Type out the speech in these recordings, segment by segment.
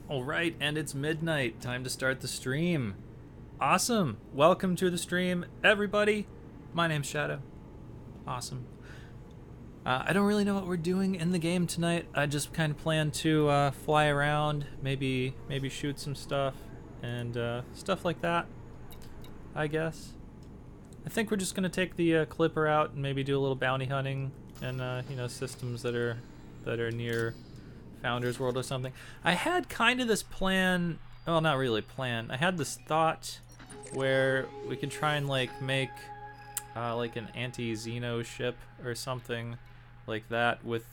Alright, and it's midnight. Time to start the stream. Awesome. Welcome to the stream, everybody. My name's Shadow. Awesome. I don't really know what we're doing in the game tonight. I just kind of plan to fly around, maybe shoot some stuff, and stuff like that, I guess. I think we're just going to take the clipper out and maybe do a little bounty hunting and, systems that are near Founders World or something. I had kind of this plan, well, not really plan. I had this thought where we could try and make like an anti-Xeno ship or something like that with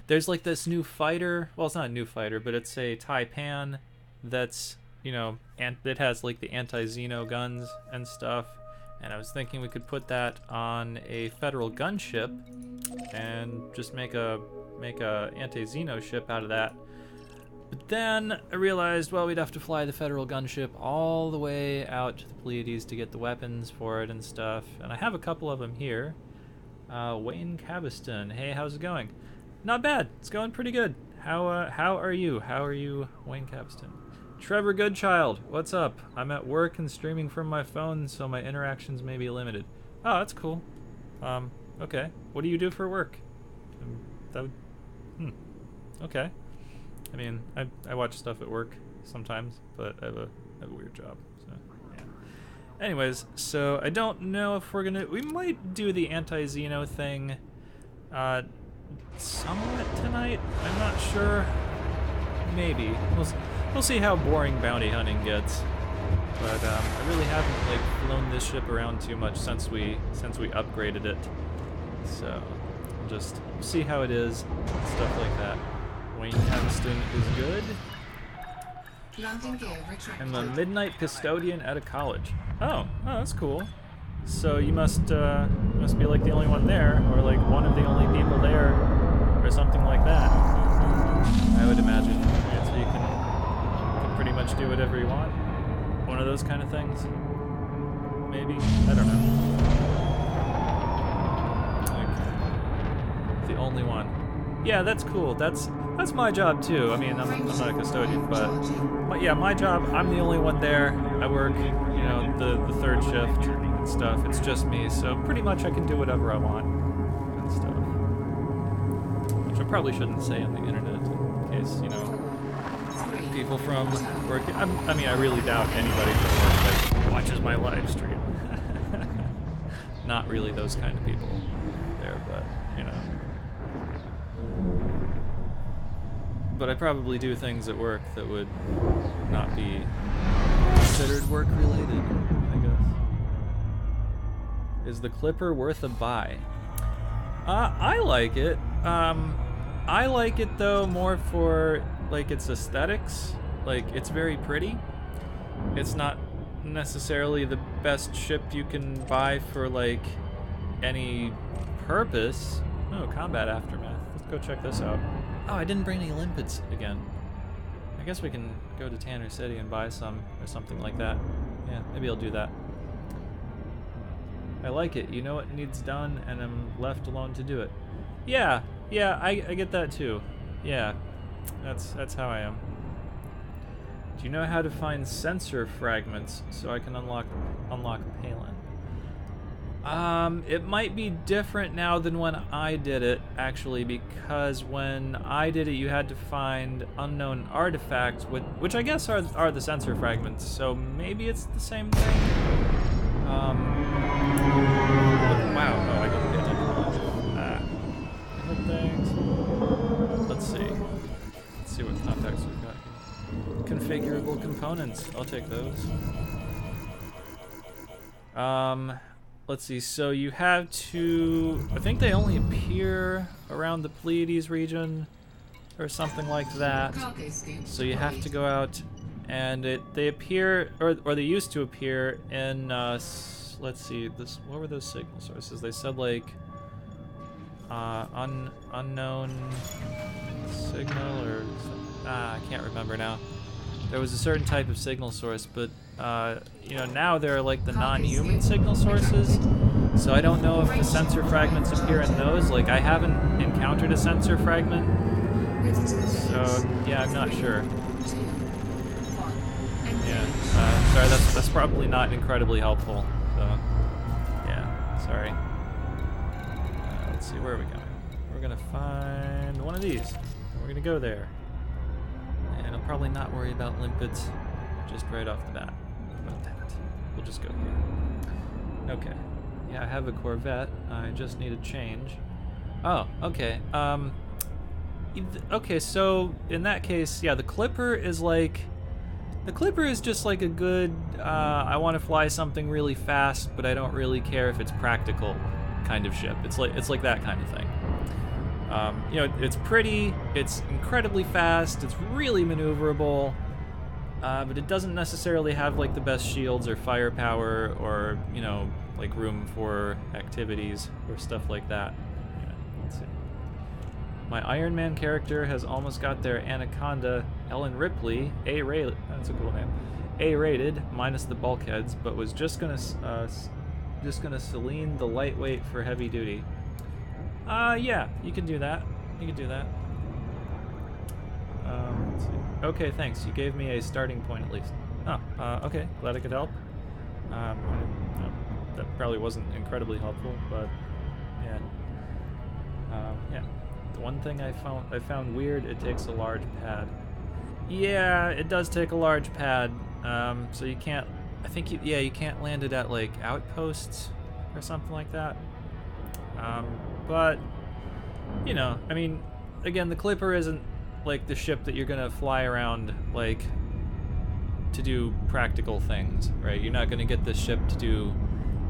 there's like this new fighter. Well, it's not a new fighter, but it's a Taipan that's, and it has like the anti-Xeno guns and stuff. And I was thinking we could put that on a federal gunship and just make a anti-Xeno ship out of that. But then I realized, well, we'd have to fly the federal gunship all the way out to the Pleiades to get the weapons for it and stuff. And I have a couple of them here. Wayne Cabeston, hey, how's it going? Not bad. It's going pretty good. How are you? How are you, Wayne Cabeston? Trevor Goodchild, what's up? I'm at work and streaming from my phone, so my interactions may be limited. Oh, that's cool. Okay. What do you do for work? Okay. I mean, I watch stuff at work sometimes, but I have a weird job, so yeah. Anyways, so I don't know if we might do the anti-Xeno thing somewhat tonight. I'm not sure. Maybe. We'll see how boring bounty hunting gets. But I really haven't flown this ship around too much since we upgraded it. So we'll just see how it is, stuff like that. Wayne Cabeston is good. I'm a midnight custodian at a college. Oh, that's cool. So you must be like the only one there, or like one of the only people there, or something like that. I would imagine. Right? So you can pretty much do whatever you want. One of those kind of things. Maybe. I don't know. Like, the only one. Yeah, that's cool. That's my job too. I mean, I'm not a custodian, but yeah, my job. I'm the only one there. I work, the third shift and stuff. It's just me, so pretty much I can do whatever I want and stuff. Which I probably shouldn't say on the internet in case people from work. I mean, I really doubt anybody from work watches my live stream. Not really those kind of people there, but But I probably do things at work that would not be considered work-related, I guess. Is the Clipper worth a buy? I like it. I like it, though, more for, its aesthetics. It's very pretty. It's not necessarily the best ship you can buy for, any purpose. Oh, Combat Aftermath. Let's go check this out. Oh, I didn't bring any limpets again. I guess we can go to Tanner City and buy some or something like that. Yeah, maybe I'll do that. I like it. You know what needs done, and I'm left alone to do it. Yeah, I get that too. Yeah, that's how I am. Do you know how to find sensor fragments so I can unlock Palin? It might be different now than when I did it, actually, because when I did it, you had to find unknown artifacts, which I guess are the sensor fragments, so maybe it's the same thing. Wow, oh, I didn't pay attention to that. Things. Let's see what contacts we've got here. Configurable components, I'll take those. Let's see, so you have to, I think they only appear around the Pleiades region or something like that. So you have to go out and they appear, or they used to appear in, let's see, what were those signal sources? They said unknown signal or, I can't remember now. There was a certain type of signal source, but now there are the non-human signal sources, so I don't know if the sensor fragments appear in those. I haven't encountered a sensor fragment, so yeah, I'm not sure. Yeah. Sorry, that's probably not incredibly helpful. So, yeah. Sorry. Let's see, where are we going? We're gonna find one of these. We're gonna go there. And I'll probably not worry about limpets just right off the bat. About that. We'll just go here. Okay. Yeah, I have a Corvette. I just need a change. Oh, okay. Okay, so in that case, yeah, the Clipper is just like a good, I want to fly something really fast, but I don't really care if it's practical kind of ship. It's like that kind of thing. You know, it's pretty, it's incredibly fast, it's really maneuverable, but it doesn't necessarily have like the best shields or firepower or, you know, like room for activities or stuff like that. Yeah, let's see. My Iron Man character has almost got their Anaconda Ellen Ripley A-rated. That's a cool name. A-rated minus the bulkheads, but was just gonna Celine the lightweight for heavy duty. Yeah, you can do that. You can do that. Let's see. Okay, thanks. You gave me a starting point at least. Oh, okay. Glad I could help. That probably wasn't incredibly helpful, but yeah. Yeah. The one thing I found weird, it takes a large pad. Yeah, it does take a large pad. So you can't, I think you can't land it at like outposts or something like that. But you know, I mean, again, the Clipper isn't like the ship that you're gonna fly around like to do practical things, right? You're not gonna get this ship to do,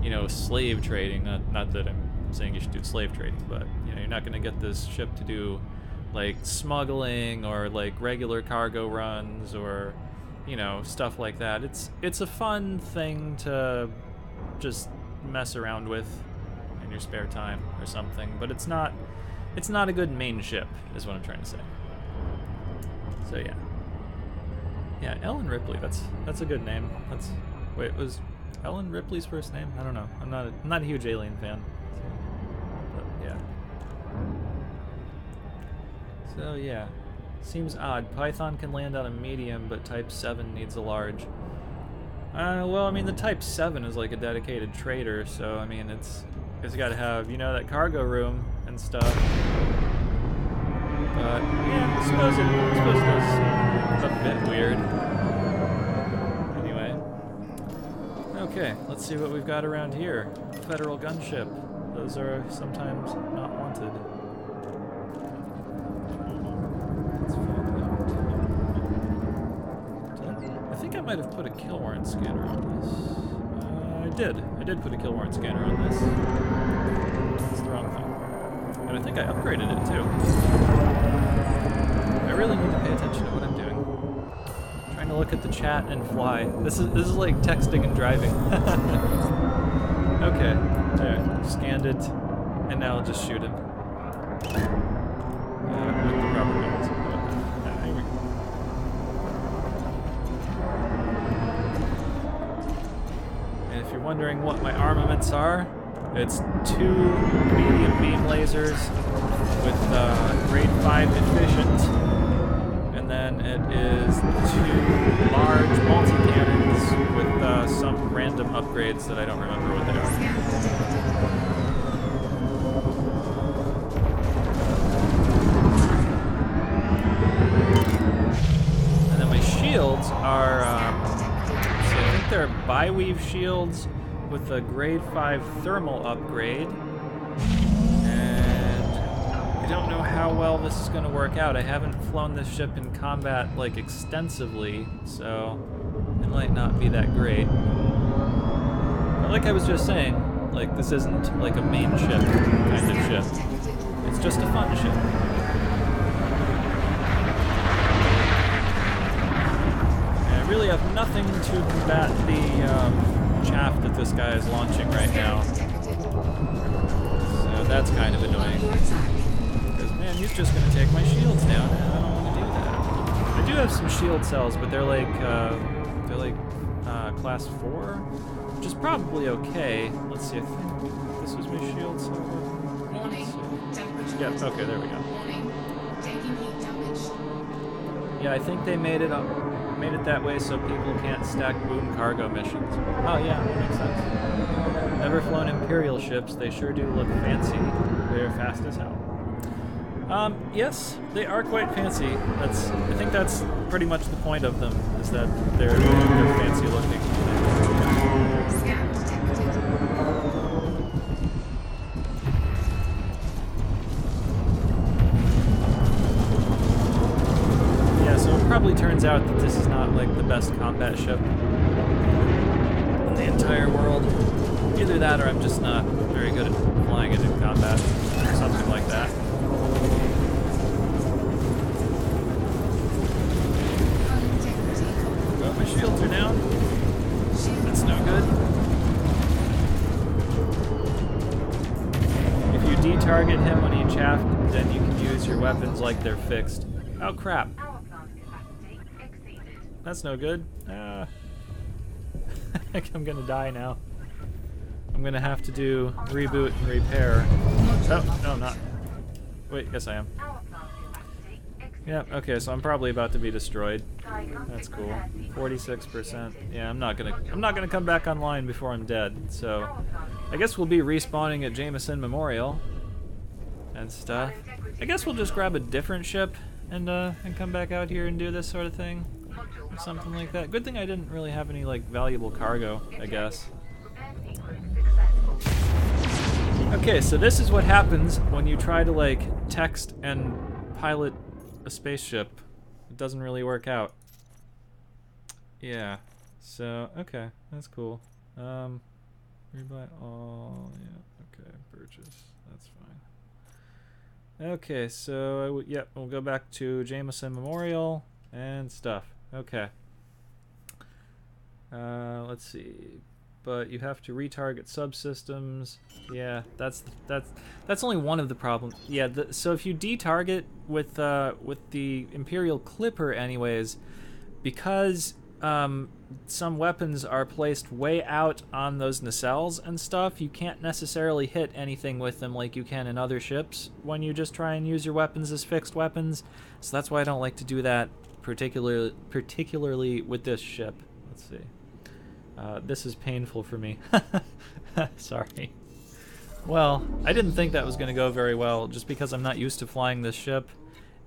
you know, slave trading. Not that I'm saying you should do slave trading, but you know, you're not gonna get this ship to do like smuggling or like regular cargo runs or, you know, stuff like that. It's a fun thing to just mess around with in your spare time or something, but it's not a good main ship, is what I'm trying to say. So yeah. Yeah, Ellen Ripley, that's a good name. Wait, was Ellen Ripley's first name? I don't know. I'm not a huge Alien fan. But yeah. So yeah. Seems odd. Python can land on a medium, but Type 7 needs a large. Well, I mean, the Type 7 is like a dedicated trader, so I mean, it's got to have, you know, that cargo room and stuff. But yeah, I suppose it does a bit weird. Anyway, okay, let's see what we've got around here. Federal gunship. Those are sometimes not wanted. Let's find out. I think I might have put a kill warrant scanner on this. I did put a kill warrant scanner on this. That's the wrong thing. And I think I upgraded it too. I really need to pay attention to what I'm doing. I'm trying to look at the chat and fly. This is like texting and driving. Okay, there, scanned it, and now I'll just shoot him. With the proper guns. Here we go. And if you're wondering what my armaments are, it's 2 medium beam lasers with grade 5 efficient, and then it is 2 large multi-cannons with some random upgrades that I don't remember what they are. And then my shields are, so I think they're bi-weave shields with a grade 5 thermal upgrade. I don't know how well this is going to work out. I haven't flown this ship in combat, like, extensively, so it might not be that great. But like I was just saying, like, this isn't, like, a main ship kind of ship. It's just a fun ship. And I really have nothing to combat the chaff that this guy is launching right now. So that's kind of annoying. Man, he's just gonna take my shields down, and I don't want to do that. I do have some shield cells, but they're like class 4, which is probably okay. Let's see, I think this was my shield cell. Yep, okay, there we go. Yeah, I think they made it up. made it that way so people can't stack boom cargo missions. Oh yeah, that makes sense. Never flown Imperial ships. They sure do look fancy. They're fast as hell. Yes, they are quite fancy. I think that's pretty much the point of them, is that they're fancy looking. Yeah, so it probably turns out that this is not like the best combat ship in the entire world. Either that or I'm just not very good at flying it in combat, or something like that. My shields are down. That's no good. If you de-target him when he chaffed, then you can use your weapons like they're fixed. Oh crap. That's no good. I think I'm gonna die now. I'm gonna have to do reboot and repair. Oh, no, I'm not. Wait, yes I am. Yeah, okay, so I'm probably about to be destroyed. That's cool. 46%. Yeah, I'm not gonna come back online before I'm dead. So I guess we'll be respawning at Jameson Memorial and stuff. I guess we'll just grab a different ship and come back out here and do this sort of thing. Or something like that. Good thing I didn't really have any like valuable cargo, I guess. Okay, so this is what happens when you try to like text and pilot a spaceship. It doesn't really work out. Yeah. So okay, that's cool. Rebuy all. Yeah. Okay. Purchase. That's fine. Okay. So yep, we'll go back to Jameson Memorial and stuff. Okay. Let's see. But you have to retarget subsystems. Yeah, that's only one of the problems. Yeah, so if you de-target with the Imperial Clipper, anyways, because some weapons are placed way out on those nacelles and stuff, you can't necessarily hit anything with them like you can in other ships when you just try and use your weapons as fixed weapons. So that's why I don't like to do that, particularly with this ship. Let's see. This is painful for me. Sorry. Well, I didn't think that was going to go very well, just because I'm not used to flying this ship,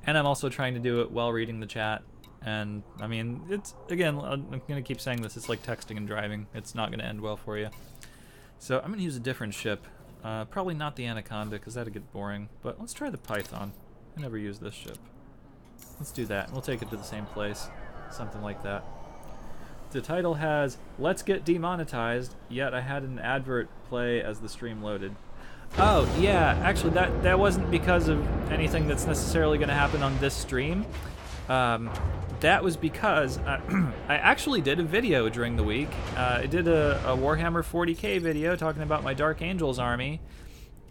and I'm also trying to do it while reading the chat. And, I mean, it's, again, I'm going to keep saying this, it's like texting and driving. It's not going to end well for you. So I'm going to use a different ship. Probably not the Anaconda, because that'd get boring. But let's try the Python. I never used this ship. Let's do that, and we'll take it to the same place. Something like that. The title has, "Let's Get Demonetized," yet I had an advert play as the stream loaded. Oh, yeah, actually that wasn't because of anything that's necessarily going to happen on this stream. That was because I actually did a video during the week. I did a Warhammer 40k video talking about my Dark Angels army,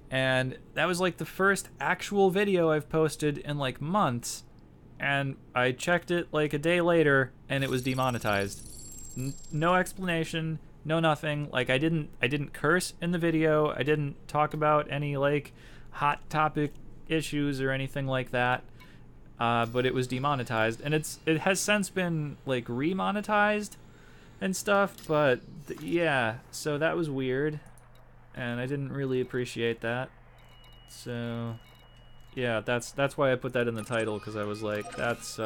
and that was like the first actual video I've posted in like months, and I checked it like a day later, and it was demonetized. No explanation, no nothing. Like I didn't curse in the video. I didn't talk about any like hot topic issues or anything like that. But it was demonetized, and it has since been like remonetized and stuff. But yeah, so that was weird, and I didn't really appreciate that. So yeah, that's why I put that in the title, because I was like, that's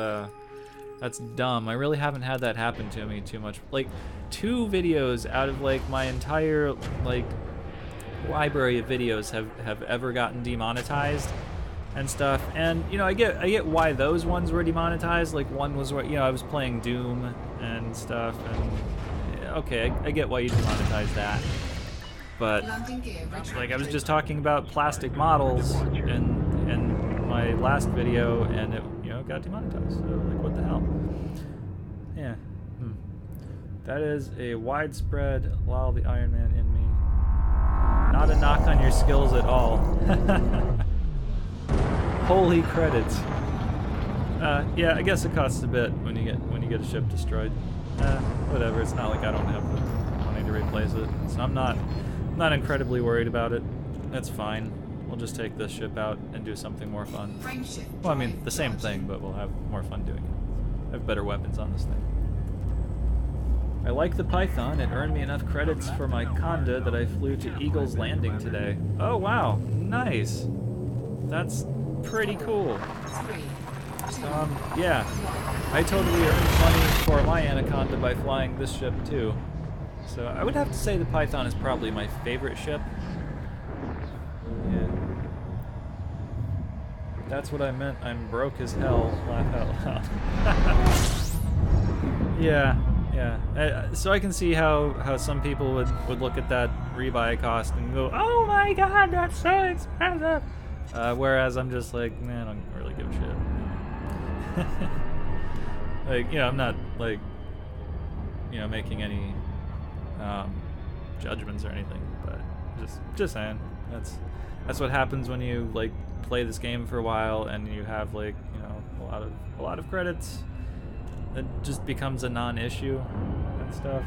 dumb. I really haven't had that happen to me too much. Like 2 videos out of like my entire like library of videos have ever gotten demonetized and stuff. And you know, I get why those ones were demonetized. Like one was where, you know, I was playing Doom and stuff, and okay, I get why you demonetized that. But like I was just talking about plastic models in my last video, and it, you know, got demonetized. So like, what the hell? Yeah. That is a widespread lol the Iron Man in me. Not a knock on your skills at all. Holy credits. Yeah, I guess it costs a bit when you get a ship destroyed. Whatever. It's not like I don't have the money to replace it, so I'm not incredibly worried about it. That's fine. We'll just take this ship out and do something more fun. Well, I mean, the same thing, but we'll have more fun doing it. I have better weapons on this thing. I like the Python. It earned me enough credits for my conda that I flew to Eagle's Landing today. Oh wow, nice. That's pretty cool. Yeah, I totally earned money for my Anaconda by flying this ship too. So I would have to say the Python is probably my favorite ship. Yeah. That's what I meant. I'm broke as hell. Laugh out loud. Yeah. Yeah, so I can see how some people would look at that rebuy cost and go, oh my god, that's so expensive! Whereas I'm just like, man, I don't really give a shit. Like, you know, I'm not, like, you know, making any judgments or anything, but just saying. That's what happens when you, like, play this game for a while and you have, like, you know, a lot of credits. It just becomes a non-issue and stuff.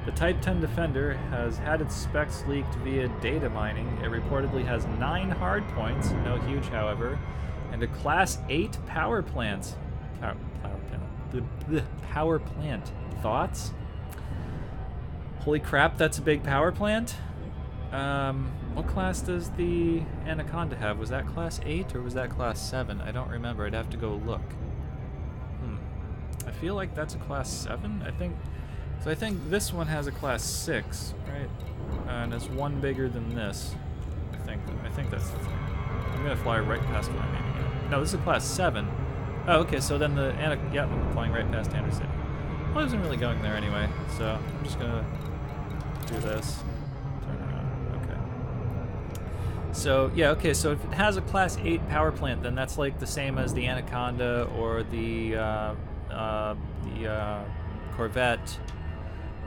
The Type 10 Defender has had its specs leaked via data mining. It reportedly has 9 hard points, no huge however, and a Class 8 power plant. Power plant. Thoughts? Holy crap, that's a big power plant? What class does the Anaconda have? Was that Class 8 or was that Class 7? I don't remember. I'd have to go look. I feel like that's a Class 7, I think. So I think this one has a Class 6, right? And it's one bigger than this. I think that's the thing. I'm gonna fly right past what I'm aiming at. No, this is a Class 7. Oh, okay, so then the yeah, I'm flying right past Anderson. Well, I wasn't really going there anyway, so I'm just gonna do this. Turn around, okay. So, yeah, okay, so if it has a Class 8 power plant, then that's like the same as the Anaconda or the Corvette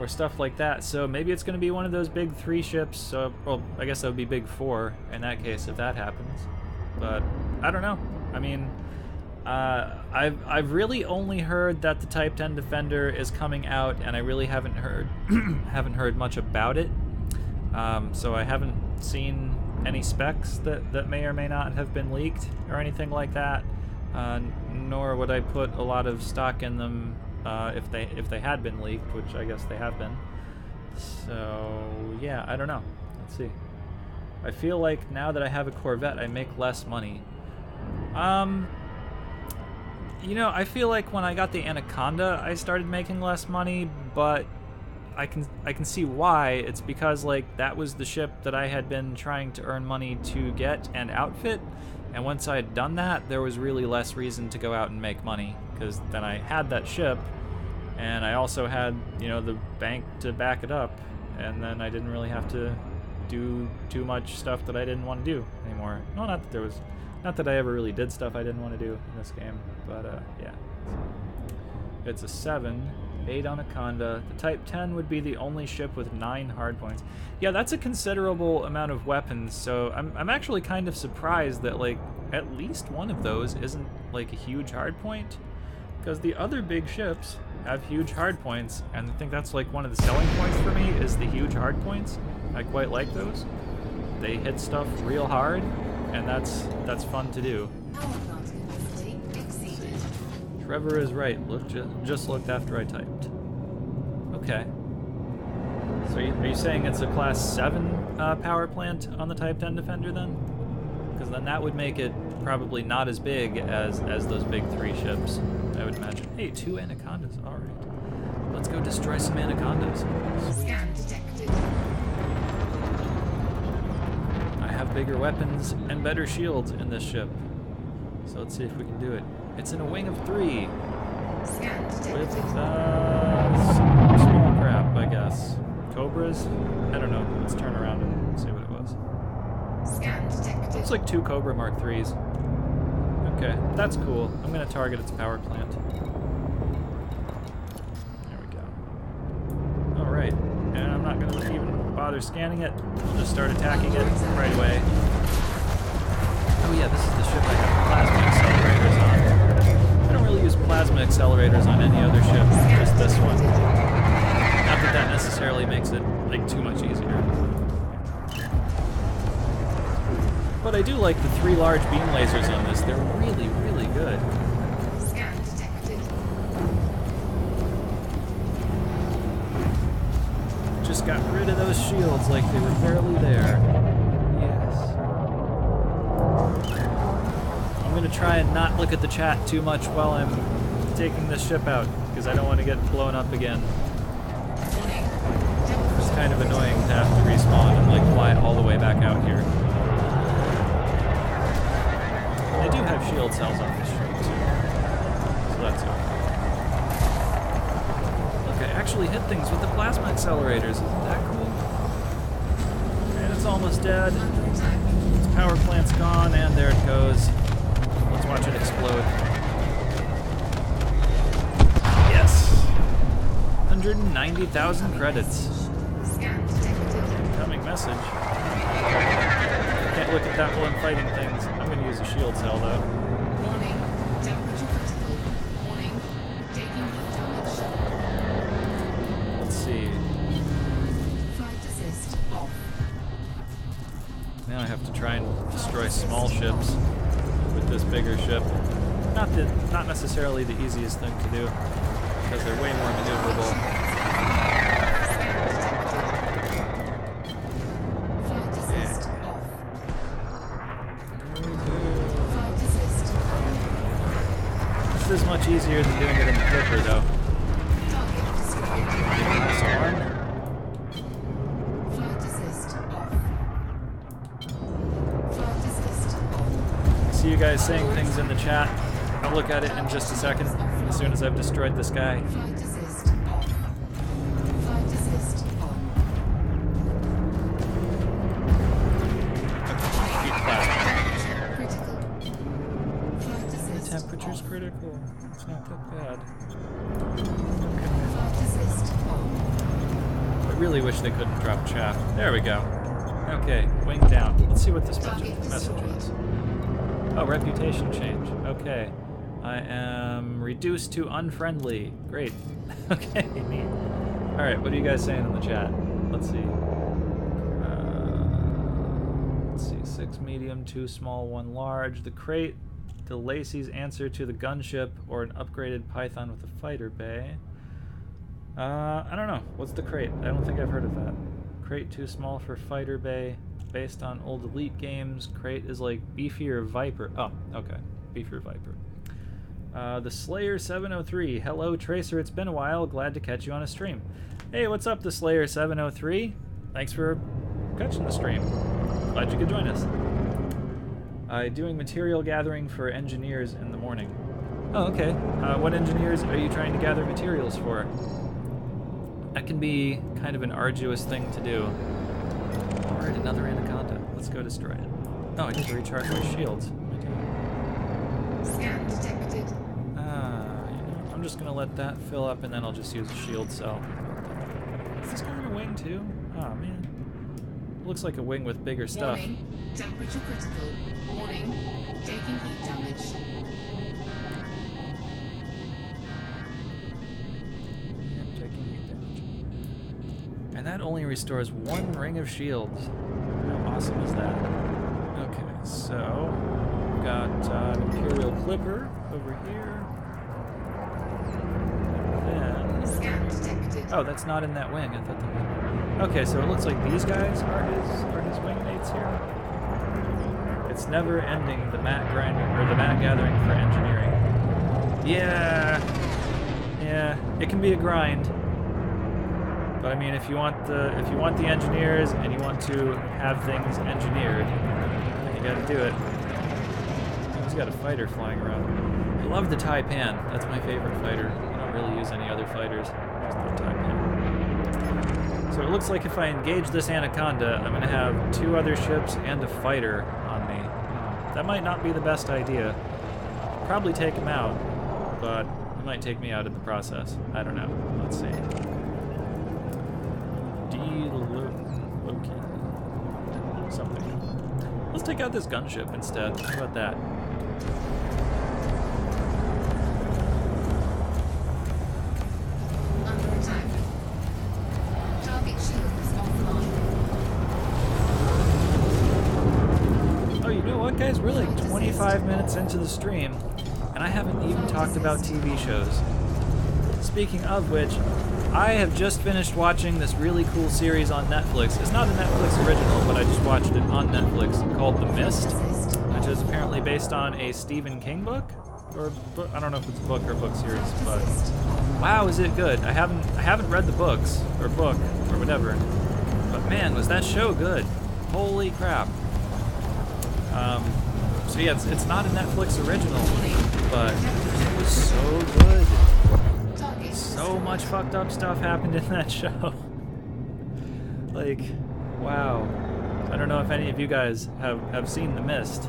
or stuff like that. So maybe it's going to be one of those big 3 ships. So, well, I guess that would be big 4 in that case if that happens. But I don't know. I mean, I've really only heard that the Type 10 Defender is coming out, and I really haven't heard heard much about it. So I haven't seen any specs that may or may not have been leaked or anything like that. Nor would I put a lot of stock in them if they had been leaked, which I guess they have been. So yeah, I don't know. Let's see. I feel like now that I have a Corvette, I make less money. You know, I feel like when I got the Anaconda, I started making less money, but I can see why. It's because, like, that was the ship that I had been trying to earn money to get and outfit. And once I had done that, there was really less reason to go out and make money, because then I had that ship, and I also had, you know, the bank to back it up, and then I didn't really have to do too much stuff that I didn't want to do anymore. No, not that I ever really did stuff I didn't want to do in this game, but yeah. It's a 7, 8 Anaconda. The Type 10 would be the only ship with 9 hard points. Yeah, that's a considerable amount of weapons, so I'm actually kind of surprised that, like, at least one of those isn't, like, a huge hard point, because the other big ships have huge hard points, and I think that's, like, one of the selling points for me is the huge hard points. I quite like those. They hit stuff real hard, and that's fun to do. Trevor is right. Just looked after I typed. Okay. So are you saying it's a Class 7 power plant on the Type 10 Defender then? Because then that would make it probably not as big as those big 3 ships, I would imagine. Hey, 2 Anacondas. All right. Let's go destroy some Anacondas. Scan detected. I have bigger weapons and better shields in this ship. So let's see if we can do it. It's in a wing of 3. With some small crap, I guess. Cobras? I don't know. Let's turn around and see what it was. Scan detected. Looks like 2 Cobra Mark 3s. Okay, that's cool. I'm going to target its power plant. There we go. Alright, and I'm not going to even bother scanning it. I'll just start attacking it right away. Oh yeah, this is the ship I have plasma accelerators on. I don't really use plasma accelerators on any other ship, just this one. Not that that necessarily makes it, like, too much easier. But I do like the 3 large beam lasers on this. They're really, really good. Scan detected. just got rid of those shields like they were barely there. Yes. I'm gonna try and not look at the chat too much while I'm taking this ship out, because I don't want to get blown up again. It's kind of annoying to have to respawn and like fly all the way back out here. They do have shield cells on this ship too, so that's okay. Look, I actually hit things with the plasma accelerators. Isn't that cool? And it's almost dead. Its power plant's gone, and there it goes. Let's watch it explode. Yes! 190,000 credits. Incoming message. Can't look at that while I'm fighting things. I'm going to use a shield cell, though. Warning. Temperature critical. Warning. Taking heat damage. Let's see. Flight assist off. Now I have to try and destroy small ships with this bigger ship. Not necessarily the easiest thing to do, because they're way more maneuverable. Flight assist off. Flight assist on. This is much easier than doing it in the Clipper, though. Target destroyed. Getting this on. Flight assist off. Flight assist on. See you guys saying things in the chat. I'll look at it in just a second, as soon as I've destroyed this guy. Flight assist off. Flight assist on. Heat plasma. Critical. Flight The assist temperature's off. critical. It's not that bad. Flight assist on. I really wish they couldn't drop chaff. There we go. Okay, wing down. Let's see what this message is. Oh, reputation change. Okay. I am reduced to unfriendly. Great. Okay, neat. Alright, what are you guys saying in the chat? Let's see. Let's see. 6 medium, 2 small, 1 large. The crate, the Lacey's answer to the gunship, or an upgraded Python with a fighter bay. I don't know. What's the crate? I don't think I've heard of that. Crate too small for fighter bay. Based on old Elite games, crate is like beefier Viper. Oh, okay. Beefier Viper. The Slayer 703. Hello, Tracer. It's been a while. Glad to catch you on a stream. Hey, what's up, the Slayer 703? Thanks for catching the stream. Glad you could join us. Doing material gathering for engineers in the morning. Oh, okay. What engineers are you trying to gather materials for? That can be kind of an arduous thing to do. Alright, another Anakata. Let's go destroy it. Oh, I need to recharge my shields. Scan detected. I'm just gonna let that fill up and then I'll just use a shield cell. Is this guy on a wing too? Oh man. Looks like a wing with bigger stuff. Warning. Temperature critical. Warning. Taking heat damage. Taking heat damage. And that only restores 1 ring of shields. How awesome is that? Okay, so we've got an Imperial Clipper over here. Scan detected. Oh, that's not in that wing. I thought that was... Okay, so it looks like these guys are his wingmates here. It's never ending, the mat grinding or the mat gathering for engineering. Yeah, it can be a grind. But I mean, if you want the engineers and you want to have things engineered, then you got to do it. He's got a fighter flying around. I love the Taipan. That's my favorite fighter. Really use any other fighters. Just the Taipan. So it looks like if I engage this Anaconda, I'm going to have 2 other ships and a fighter on me. That might not be the best idea. Probably take him out, but it might take me out in the process. I don't know. Let's see. Delocate. Something. Let's take out this gunship instead. How about that? Under attack. Target shields offline. Oh, you know what, guys? We're like 25 minutes into the stream, and I haven't even talked about TV shows. Speaking of which, I have just finished watching this really cool series on Netflix. It's not a Netflix original, but I just watched it on Netflix called The Mist, which is apparently based on a Stephen King book. Or I don't know if it's a book or a book series, but wow, is it good? I haven't read the books or book or whatever, but man, was that show good! Holy crap! So yeah, it's not a Netflix original, but it was so good. So much fucked up stuff happened in that show. Like, wow. I don't know if any of you guys have seen The Mist,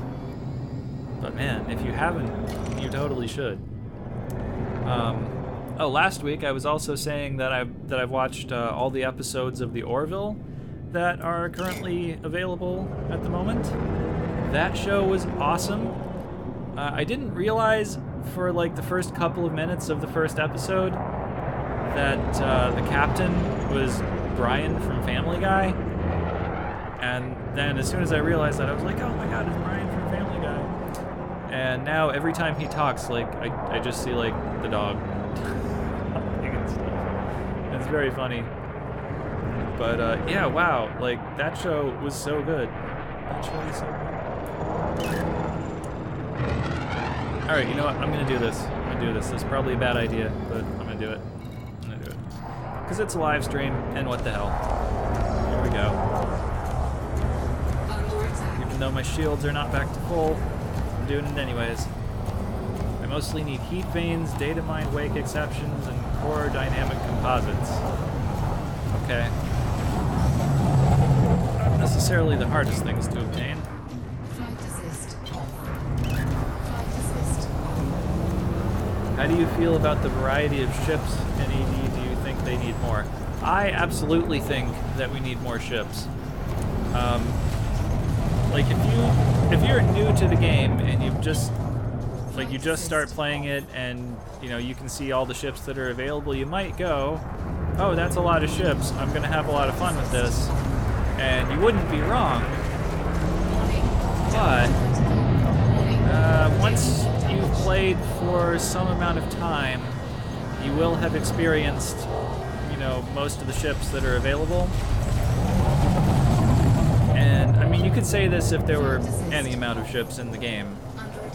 but man, if you haven't, you totally should. Oh, last week I was also saying that I've watched all the episodes of The Orville that are currently available at the moment. That show was awesome. I didn't realize for like the first couple of minutes of the first episode that the captain was Brian from Family Guy. And then as soon as I realized that, I was like, oh my god, it's Brian from Family Guy. And now every time he talks, like, I just see like the dog. And stuff. It's very funny. But yeah, wow, like that show was so good. That show was so good. Alright, you know what? I'm gonna do this. This is probably a bad idea, but I'm gonna do it. Because it's a live stream, and what the hell. Here we go. Even though my shields are not back to full, I'm doing it anyways. I mostly need heat vanes, data mine wake exceptions, and core dynamic composites. Okay. Not necessarily the hardest things to obtain. How do you feel about the variety of ships in ED? Do you think they need more? I absolutely think that we need more ships. Like if you're new to the game and you just start playing it and you can see all the ships that are available, you might go, oh, that's a lot of ships. I'm gonna have a lot of fun with this, and you wouldn't be wrong. But once you've played for some amount of time, you will have experienced, most of the ships that are available. And, I mean, you could say this if there were any amount of ships in the game,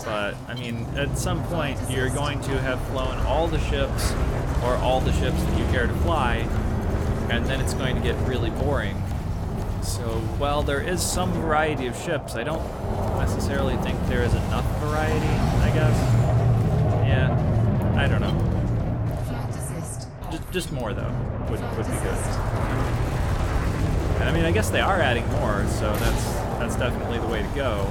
but, I mean, at some point, you're going to have flown all the ships, or all the ships that you care to fly, and then it's going to get really boring. So, while there is some variety of ships, I don't necessarily think there is enough variety, I guess. Yeah, I don't know. Just more, though, would be good. And I mean, I guess they are adding more, so that's definitely the way to go.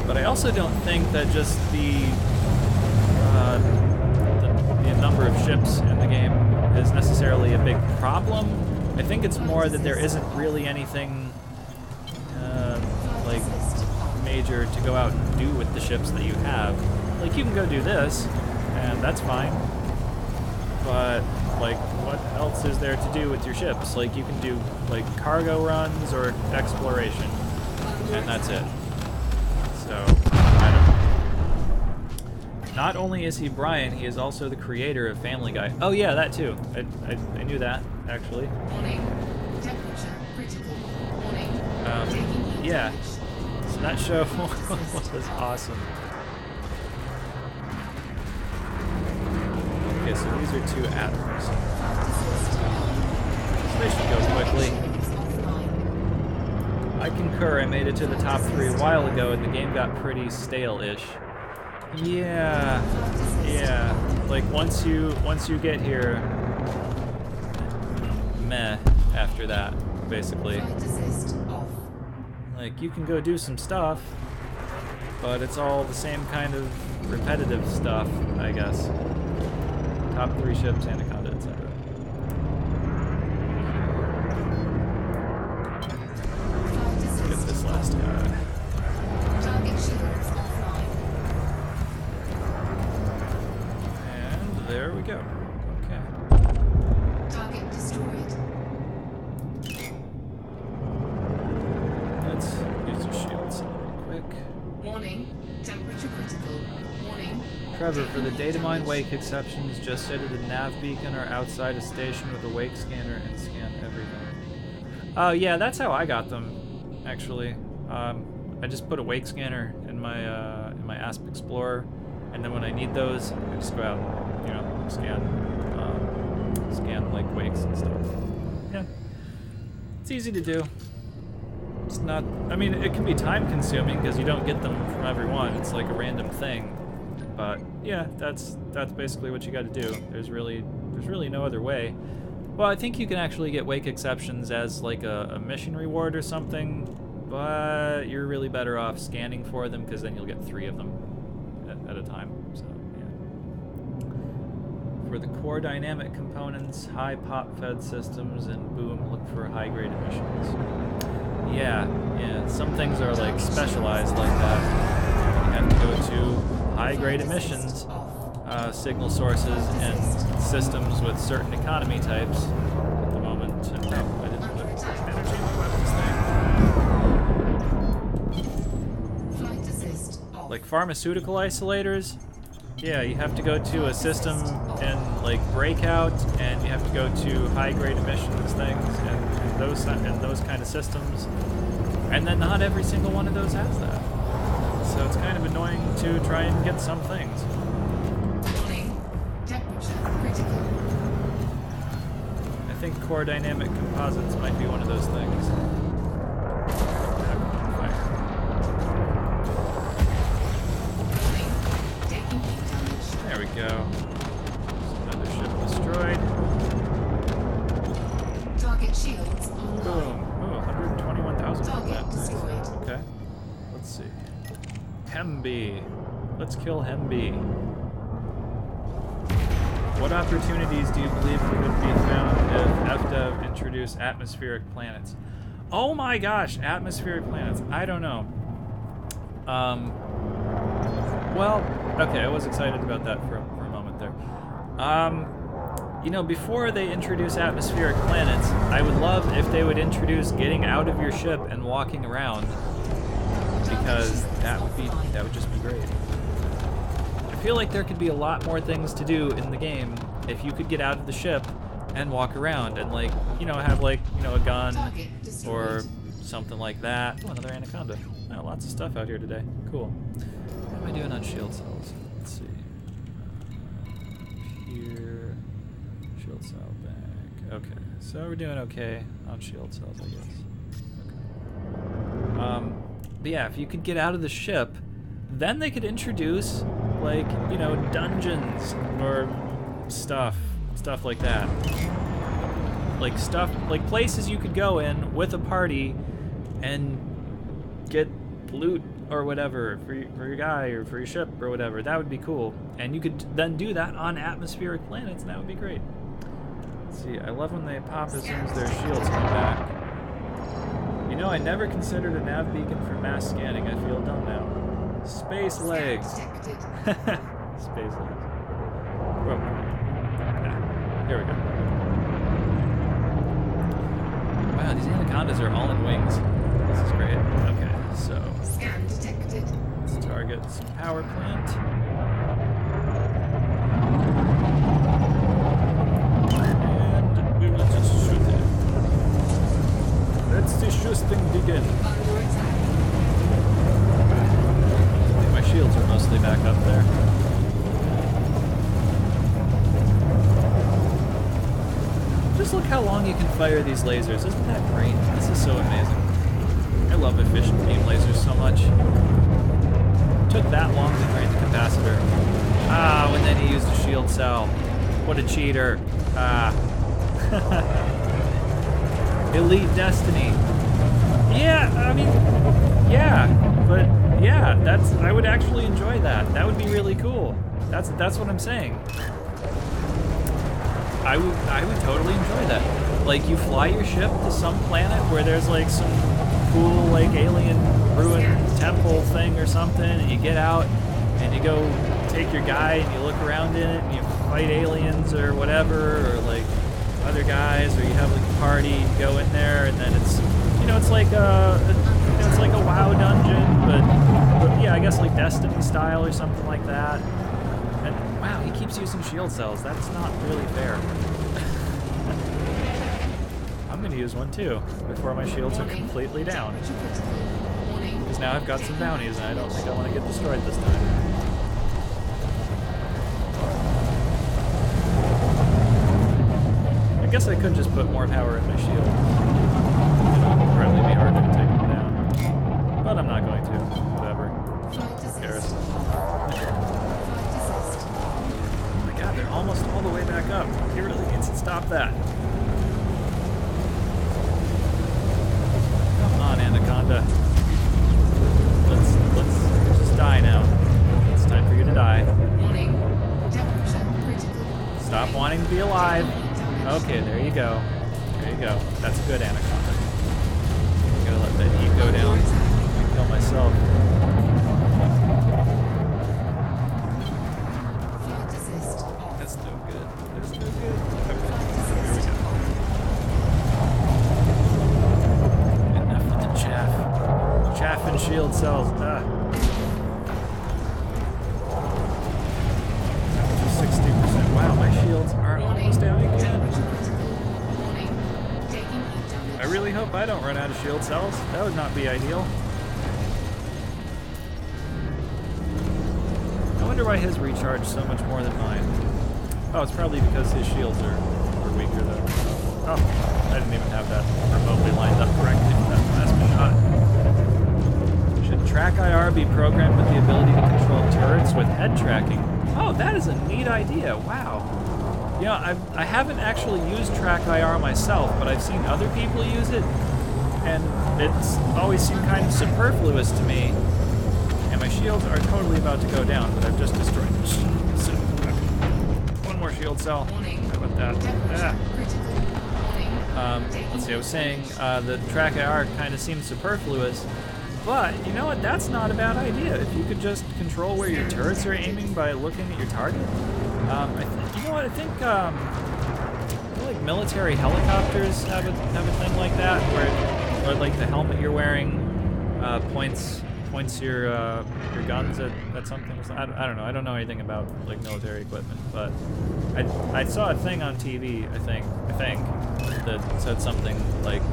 But I also don't think that just the number of ships in the game is necessarily a big problem. I think it's more that there isn't really anything like major to go out and do with the ships that you have. Like, you can go do this, and that's fine. But like, what else is there to do with your ships? Like, you can do like cargo runs or exploration, and that's it. So I don't know. Not only is he Brian, he is also the creator of Family Guy. Oh yeah, that too. I knew that, actually. Yeah. So that show was awesome. Okay, so these are 2 atoms. So they should go quickly. I concur, I made it to the top 3 a while ago and the game got pretty stale-ish. Yeah. Like once you get here, meh after that, basically. Like, you can go do some stuff, but it's all the same kind of repetitive stuff, I guess. Top 3 ships, Anakata, etc. Let's get this last guy. And there we go. Okay. Target destroyed. Let's use a shield cell real quick. Warning, temperature critical. Warning, Trevor, for the data mine wake exceptions, just sit at a nav beacon or outside a station with a wake scanner and scan everything. Oh yeah, that's how I got them, actually. I just put a wake scanner in my Asp Explorer, and then when I need those, I just go out and, you know, scan like wakes and stuff. Yeah, it's easy to do. It's not, I mean, it can be time consuming because you don't get them from everyone. It's like a random thing. But yeah, that's basically what you got to do. There's really no other way. Well, I think you can actually get wake exceptions as like a mission reward or something, but you're really better off scanning for them because then you'll get 3 of them at a time. So yeah. For the core dynamic components, high pop fed systems, and boom, look for high grade emissions. Yeah. Some things are like specialized like that. You have to go to high grade emissions signal sources and systems with certain economy types at the moment. No, I didn't put energy in the weapons thing. Like pharmaceutical isolators. Yeah, you have to go to a system and like breakout, and you have to go to high grade emissions things and those kind of systems. And then not every single one of those has that. So it's kind of annoying to try and get some things. I think core dynamic composites might be one of those things. There we go. Another ship destroyed. Target shields online. Boom. Oh, 121,000 from that. Destroyed. Okay. Let's see. Hemby. Let's kill Hemby. What opportunities do you believe would be found if FDev introduced atmospheric planets? Oh my gosh, atmospheric planets. I don't know. Well, okay, I was excited about that for a moment there. You know, before they introduce atmospheric planets, I would love if they would introduce getting out of your ship and walking around, because that would just be great. I feel like there could be a lot more things to do in the game if you could get out of the ship and walk around and, like, you know, have, like, you know, a gun or something like that. Oh, another Anaconda. Oh, lots of stuff out here today. Cool. What am I doing on shield cells? Let's see. Here. Shield cell bank. Okay. So we're doing okay on shield cells, I guess. Okay. But yeah, if you could get out of the ship, then they could introduce, like, you know, dungeons or stuff like that. Like places you could go in with a party and get loot or whatever for your guy or for your ship or whatever. That would be cool. And you could then do that on atmospheric planets, and that would be great. Let's see, I love when they pop as soon as their shields come back. You know, I never considered a nav beacon for mass scanning. I feel dumb now. Space legs. Space legs. Whoa. Yeah. Here we go. Wow, these anacondas are all in wings. This is great. Okay, so Scan detected. let's target some power plant. And we will just shoot it. Let's the shooting begin. Under attack. My shields are mostly back up there. Just look how long you can fire these lasers. Isn't that great? This is so amazing. I love efficient beam lasers so much. It took that long to drain the capacitor. Ah, and then he used a shield cell. What a cheater. Ah. Elite Destiny. Yeah, I mean, yeah, but yeah, I would actually enjoy that. That would be really cool. That's what I'm saying. I would totally enjoy that. Like, you fly your ship to some planet where there's like some cool like alien ruined temple thing or something, and you get out and you go take your guy and you look around in it and you fight aliens or whatever, or like other guys, or you have like a party, you go in there, and then it's, you know, it's like it's like a WoW dungeon, but yeah, I guess like Destiny style or something like that. And wow, he keeps using shield cells. That's not really fair. I'm gonna use one too before my shields are completely down. Because now I've got some bounties and I don't think I want to get destroyed this time. I guess I could just put more power in my shield. It'll probably be harder to take them down. But I'm not going to. Whatever. Who cares? Oh my god, they're almost all the way back up. He really needs to stop that. Come on, Anakata. Let's just die now. It's time for you to die. Stop wanting to be alive. Okay, there you go. There you go. That's a good Anakata. I'm gonna let that heat go down. I kill myself. That's no good. That's no good. Okay, here we go. Enough with the chaff. Chaff and shield cells. 60%. Wow, my shields are almost down again. I really hope I don't run out of shield cells. That would not be ideal. I wonder why his recharge so much more than mine. Oh, it's probably because his shields are weaker though. Oh, I didn't even have that remotely lined up correctly. That's my shot. Should track IR be programmed with the ability to control turrets with head tracking? Oh, that is a neat idea. Wow. You know, I haven't actually used track IR myself, but I've seen other people use it, and it's always seemed kind of superfluous to me. And my shields are totally about to go down, but I've just destroyed them. So, one more shield cell. How about that? Let's see, I was saying the track IR kind of seems superfluous, but you know what? That's not a bad idea. If you could just control where your turrets are aiming by looking at your target. You know what? I think like military helicopters have a thing like that, where like the helmet you're wearing points your guns at something. I don't know. I don't know anything about like military equipment, but I saw a thing on TV. I think that said something like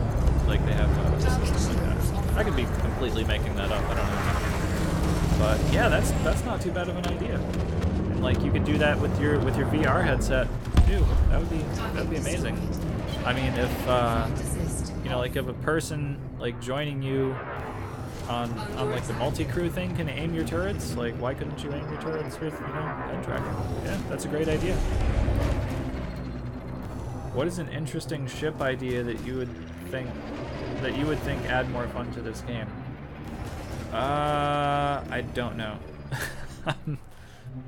they have something like that. I could be completely making that up. I don't know. But yeah, that's not too bad of an idea. And like you could do that with your VR headset too. That would be amazing. I mean, if you know, like if a person like joining you on like the multi-crew thing can aim your turrets, like why couldn't you aim your turrets with, you know, head tracking? Yeah, that's a great idea. What is an interesting ship idea that you would think add more fun to this game? I don't know.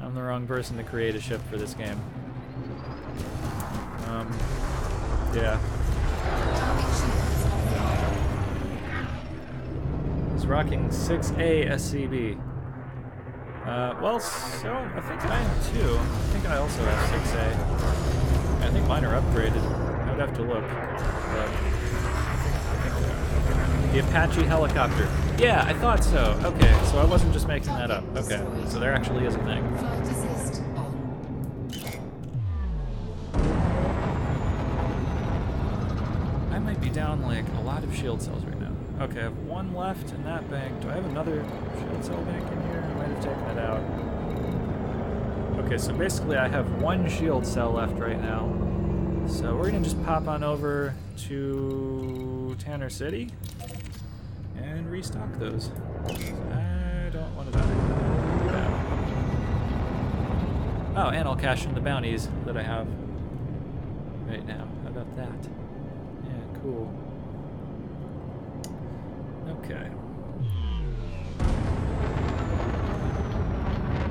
I'm the wrong person to create a ship for this game. Yeah. He's rocking 6A SCB. Well, so I think I am too. I think I also have 6A. I think mine are upgraded. I would have to look. But the Apache helicopter. Yeah, I thought so. Okay, so I wasn't just making that up. Okay, so there actually is a thing. I might be down like a lot of shield cells right now. Okay, I have one left in that bank. Do I have another shield cell bank in here? I might have taken it out. Okay, so basically I have one shield cell left right now. So we're gonna just pop on over to Tanner City and restock those. I don't want to die. Oh, and I'll cash in the bounties that I have right now. How about that? Yeah, cool. Okay.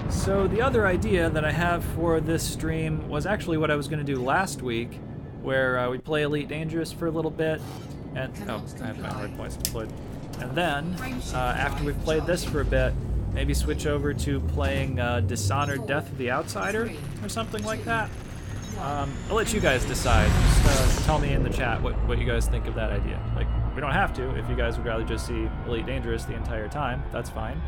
So the other idea that I have for this stream was actually what I was going to do last week, where we play Elite Dangerous for a little bit, and oh, I have my hard points deployed. And then, after we've played this for a bit, maybe switch over to playing Dishonored Death of the Outsider, or something like that. I'll let you guys decide. Just tell me in the chat what you guys think of that idea. Like, we don't have to. If you guys would rather just see Elite Dangerous the entire time, that's fine.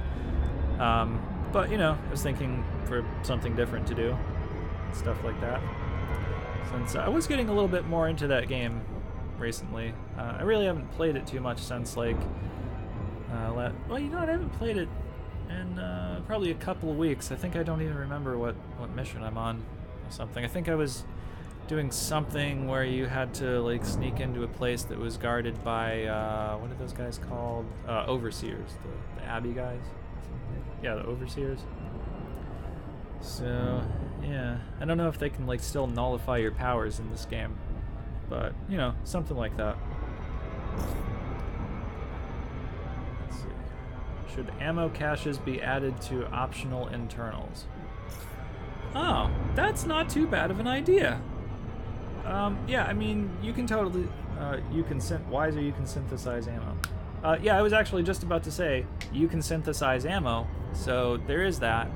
But, you know, I was thinking for something different to do. Stuff like that. Since I was getting a little bit more into that game recently. I really haven't played it too much since, like... well, you know what? I haven't played it in probably a couple of weeks. I think I don't even remember what mission I'm on or something. I think I was doing something where you had to, like, sneak into a place that was guarded by, what are those guys called? Overseers. The Abbey guys? Yeah, the Overseers. So, yeah. I don't know if they can, like, still nullify your powers in this game. But, you know, something like that. Let's see. Should ammo caches be added to optional internals? Oh, that's not too bad of an idea. Yeah, I mean, you can totally, Wiser, you can synthesize ammo. Yeah, I was actually just about to say, you can synthesize ammo, so there is that.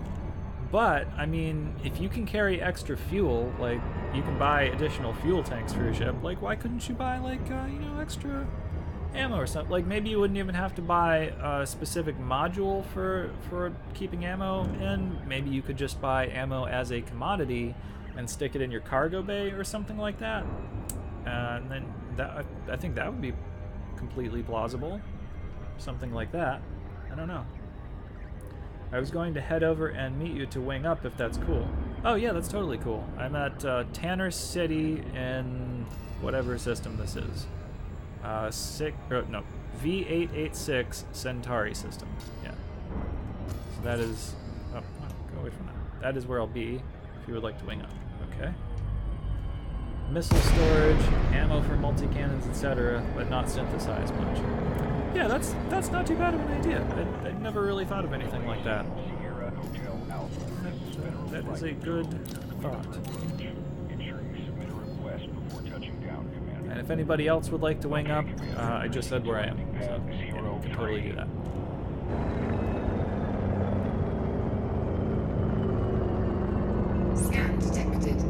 But, I mean, if you can carry extra fuel, like, you can buy additional fuel tanks for your ship, like, why couldn't you buy, like, you know, extra ammo or something? Like, maybe you wouldn't even have to buy a specific module for keeping ammo in. Maybe you could just buy ammo as a commodity and stick it in your cargo bay or something like that. And then I think that would be completely plausible. Something like that. I don't know. I was going to head over and meet you to wing up if that's cool. Oh yeah, that's totally cool. I'm at Tanner City in whatever system this is. V886 Centauri system. Yeah. So that is... Oh, go away from that. That is where I'll be if you would like to wing up. Okay. Missile storage, ammo for multi-cannons, etc., but not synthesized much. Yeah, that's not too bad of an idea. I'd never really thought of anything like that. That is a good thought. And if anybody else would like to wing up, I just said where I am, so yeah, you can totally do that. Scan detected.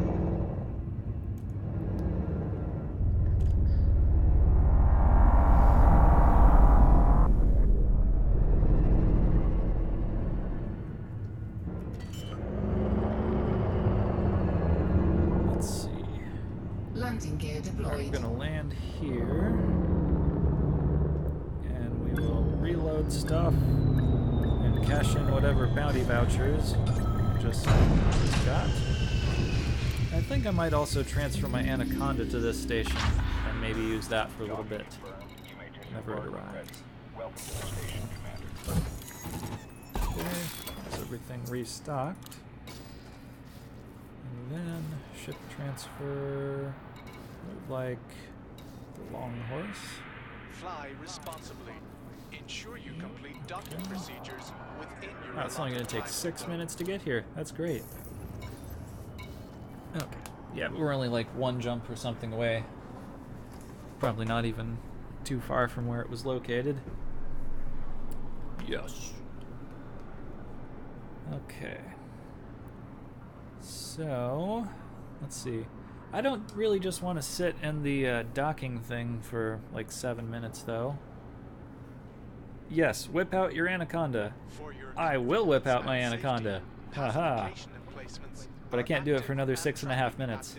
Let's see. Landing gear deployed. I'm gonna land here, and we will reload stuff and cash in whatever bounty vouchers just got. I think I might also transfer my Anaconda to this station and maybe use that for a little bit whenever it arrives. Okay, is everything restocked? And then ship transfer, like the Long Horse. Fly responsibly. Ensure you complete docking procedures within your... Oh, it's only going to take 6 minutes to get here. That's great. Okay. Yeah, but we're only like one jump or something away. Probably not even too far from where it was located. Yes. Okay. So, let's see. I don't really just want to sit in the docking thing for like 7 minutes, though. Yes, whip out your Anaconda. I will whip out my Anaconda. Haha. But I can't do it for another 6.5 minutes.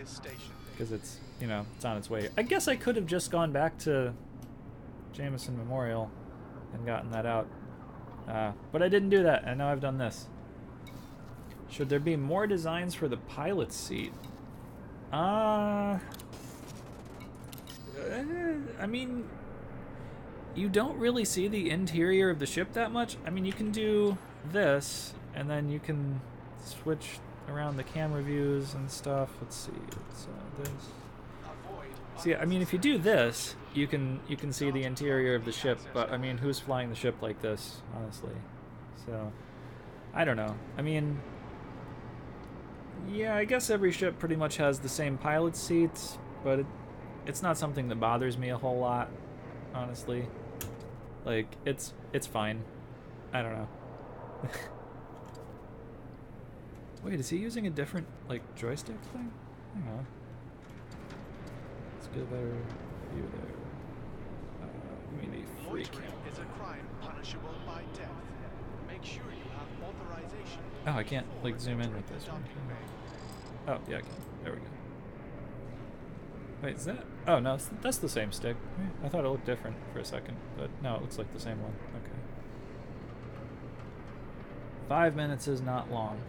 Because it's, you know, it's on its way. I guess I could have just gone back to Jameson Memorial and gotten that out. But I didn't do that, and now I've done this. Should there be more designs for the pilot's seat? I mean, you don't really see the interior of the ship that much. I mean, you can do this, and then you can switch around the camera views and stuff. Let's see. It's this. See, I mean, if you do this, you can see the interior of the ship. But I mean, who's flying the ship like this, honestly? So, I don't know. I mean, yeah, I guess every ship pretty much has the same pilot seats, but it's not something that bothers me a whole lot, honestly. Like, it's fine. I don't know. Wait, is he using a different, like, joystick thing? Hang on. Let's get a better view there. Give me the free Loitering camera. is a crime punishable by death. Make sure you have authorization. Oh, I can't like zoom in with this one. Oh, yeah, I can. There we go. Wait, is that? Oh no, that's the same stick. I thought it looked different for a second, but no, it looks like the same one. Okay. 5 minutes is not long.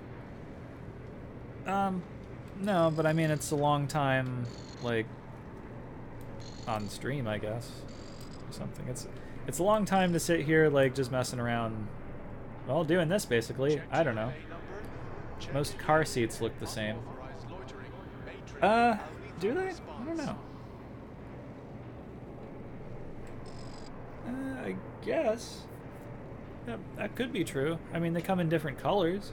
No, but I mean it's a long time, like on stream, I guess, or something. It's a long time to sit here like just messing around. Well, doing this basically. I don't know. Most car seats look the same. Do they? I don't know. I guess. Yeah, that could be true. I mean, they come in different colors.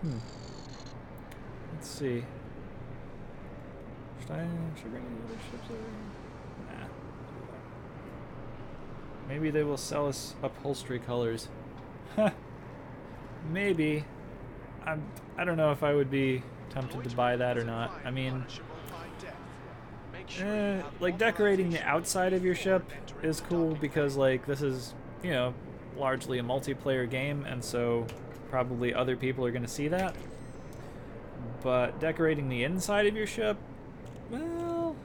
Let's see. Should bring any other ships over here? Nah. Maybe they will sell us upholstery colors. Maybe. I don't know if I would be tempted to buy that or not. I mean, like decorating the outside of your ship is cool because like this is, you know, largely a multiplayer game, and so probably other people are going to see that. But decorating the inside of your ship, well,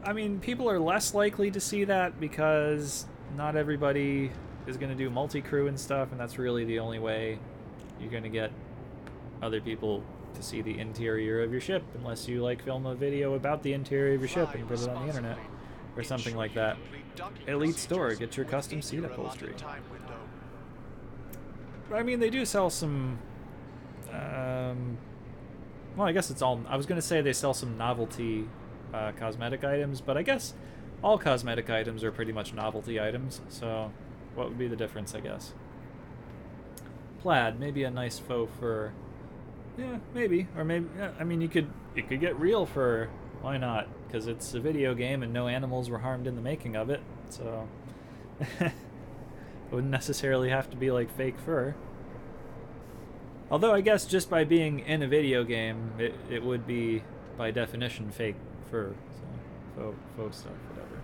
I mean, people are less likely to see that because not everybody is going to do multi-crew and stuff, and that's really the only way you're going to get other people to see the interior of your ship, unless you like film a video about the interior of your ship and put it on the internet or something like that. Elite Store, get your custom seat upholstery. I mean, they do sell some well, I guess it's all, I was going to say they sell some novelty cosmetic items, but I guess all cosmetic items are pretty much novelty items, so what would be the difference, I guess? Plaid, maybe a nice faux fur. Yeah, maybe. Or maybe, yeah, I mean, you could get real fur. Why not? Because it's a video game and no animals were harmed in the making of it, so it wouldn't necessarily have to be like fake fur. Although I guess just by being in a video game, it would be by definition fake fur, so faux stuff, whatever.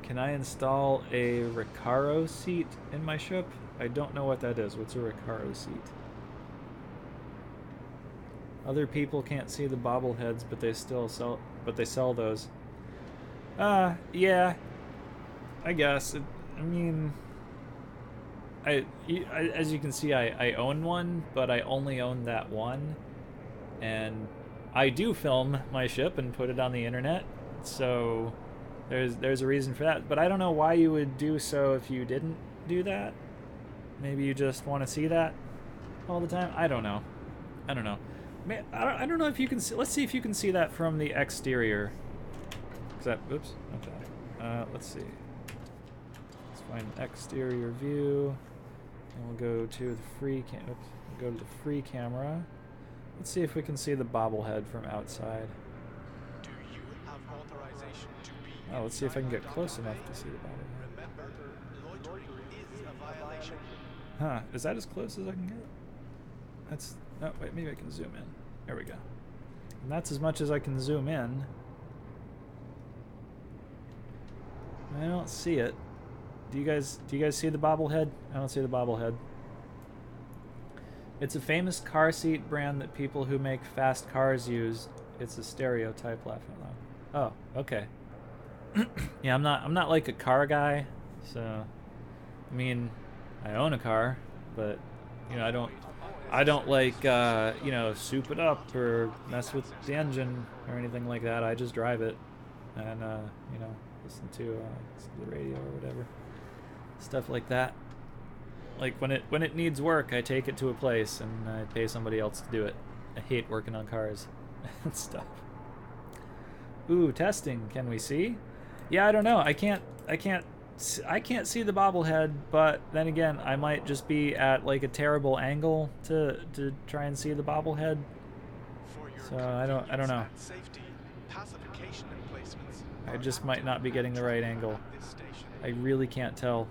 Can I install a Recaro seat in my ship? I don't know what that is. What's a Recaro seat? Other people can't see the bobbleheads, but they still sell. But they sell those. Yeah. I guess. I mean, as you can see, I own one, but I only own that one, and I do film my ship and put it on the internet. So there's a reason for that. But I don't know why you would do so if you didn't do that. Maybe you just want to see that all the time. I don't know. I don't know if you can see. Let's see if you can see that from the exterior. Oops. Okay. Let's see. Let's find exterior view, and we'll go to the free go to the free camera. Let's see if we can see the bobblehead from outside. Do you have authorization to be? Oh, let's see if I can get close enough to see the bobblehead. Remember, loitering is a violation. Huh? Is that as close as I can get? That's. Oh wait, maybe I can zoom in. There we go. And that's as much as I can zoom in. I don't see it. Do you guys see the bobblehead? I don't see the bobblehead. It's a famous car seat brand that people who make fast cars use. It's a stereotype, laugh out loud. Oh, okay. Yeah, I'm not like a car guy, so I mean, I own a car, but you know, I don't like you know, soup it up or mess with the engine or anything like that. I just drive it and you know, listen to the radio or whatever, stuff like that. Like when it needs work, I take it to a place and I pay somebody else to do it. I hate working on cars and stuff. Ooh, testing. Can we see? Yeah, I don't know. I can't see the bobblehead, but then again, I might just be at like a terrible angle to try and see the bobblehead. So I don't know. I just might not be getting the right angle. I really can't tell.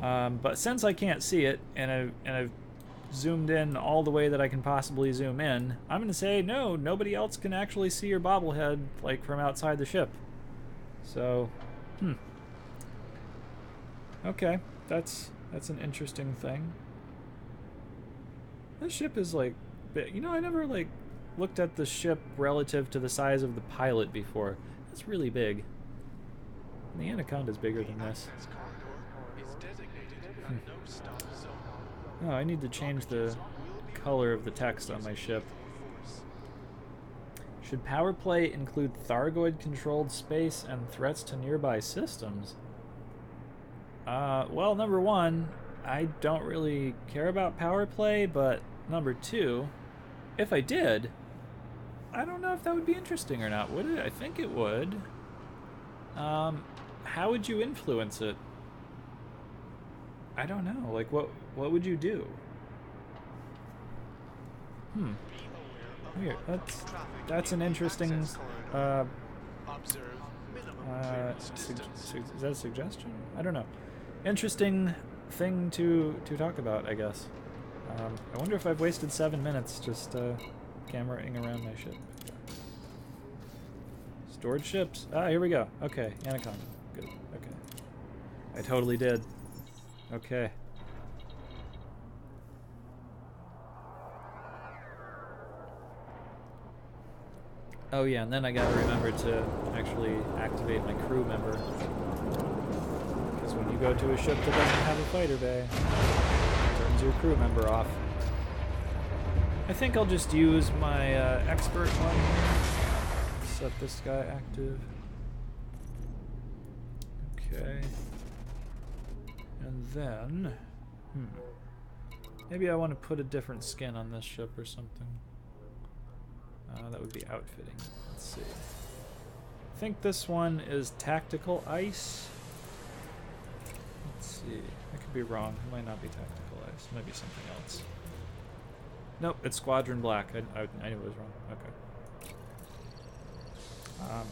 But since I can't see it, and I've zoomed in all the way that I can possibly zoom in, I'm gonna say no. Nobody else can actually see your bobblehead like from outside the ship. So, Okay, that's an interesting thing. This ship is like big. You know, I never like looked at the ship relative to the size of the pilot before. It's really big. And the Anaconda's bigger than this. Access corridor is designated a no-stop zone. Oh, I need to change the color of the text on my ship. Should power play include Thargoid-controlled space and threats to nearby systems? Well, number one, I don't really care about power play, but number two, if I did, I don't know if that would be interesting or not, would it? I think it would. How would you influence it? I don't know. Like, what would you do? Weird. That's an interesting. Is that a suggestion? I don't know. Interesting thing to talk about, I guess. I wonder if I've wasted 7 minutes just cameraing around my ship. Stored ships. Ah, here we go. Okay, Anaconda. Good. Okay. I totally did. Okay. Oh yeah, and then I gotta remember to actually activate my crew member. Because when you go to a ship that doesn't have a fighter bay, it turns your crew member off. I think I'll just use my expert one here. Set this guy active. Okay. And then... maybe I want to put a different skin on this ship or something. That would be outfitting. Let's see. I think this one is Tactical Ice. Let's see. I could be wrong. It might not be Tactical Ice. It might be something else. Nope, it's Squadron Black. I knew it was wrong. Okay.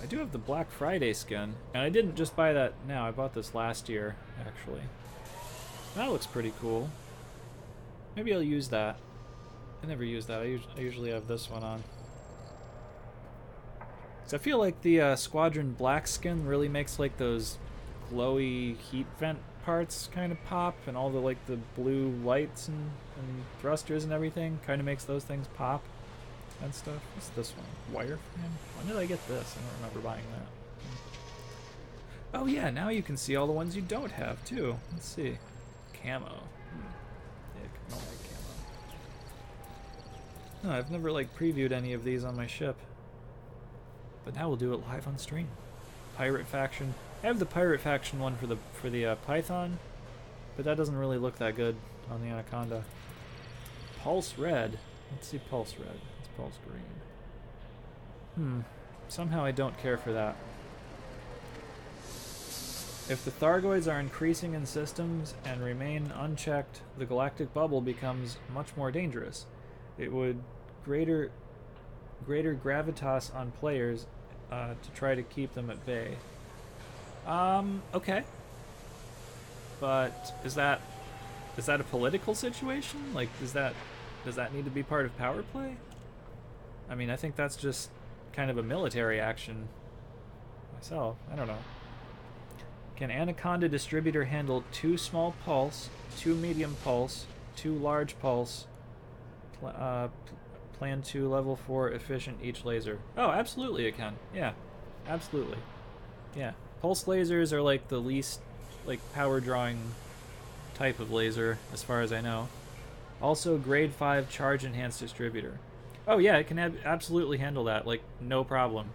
I do have the Black Friday skin, and I didn't just buy that now. I bought this last year, actually. That looks pretty cool. Maybe I'll use that. I never use that. I usually have this one on. So I feel like the Squadron Black skin really makes like those glowy heat vent parts kind of pop, and all the like the blue lights and thrusters and everything kind of makes those things pop and stuff. What's this one? Wireframe? When did I get this? I don't remember buying that. Oh yeah, now you can see all the ones you don't have too. Let's see. Camo. Yeah, I don't like camo. No, I've never like previewed any of these on my ship. But now we'll do it live on stream. Pirate faction. I have the pirate faction one for the Python, but that doesn't really look that good on the Anaconda. Pulse red. Let's see pulse red. It's pulse green. Somehow I don't care for that. If the Thargoids are increasing in systems and remain unchecked, the galactic bubble becomes much more dangerous. It would greater gravitas on players to try to keep them at bay. Okay. But is that a political situation? Like, does that need to be part of power play? I mean, I think that's just kind of a military action myself. I don't know. Can Anaconda distributor handle 2 small pulse, 2 medium pulse, 2 large pulse, plan 2 level 4 efficient each laser? Oh, absolutely it can. Yeah, absolutely. Yeah. Pulse lasers are like the least like power drawing type of laser as far as I know. Also grade 5 charge enhanced distributor. Oh yeah, it can absolutely handle that, like no problem.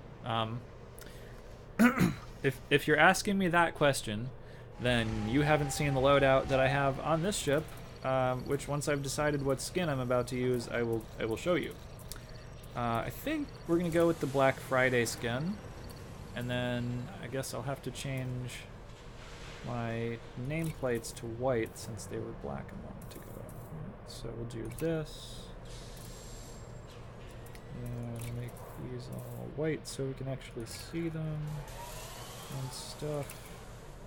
If you're asking me that question, then you haven't seen the loadout that I have on this ship, which once I've decided what skin I'm about to use, I will show you. I think we're gonna go with the Black Friday skin, and then I guess I'll have to change my nameplates to white since they were black a moment ago. So we'll do this, and make these all white so we can actually see them and stuff,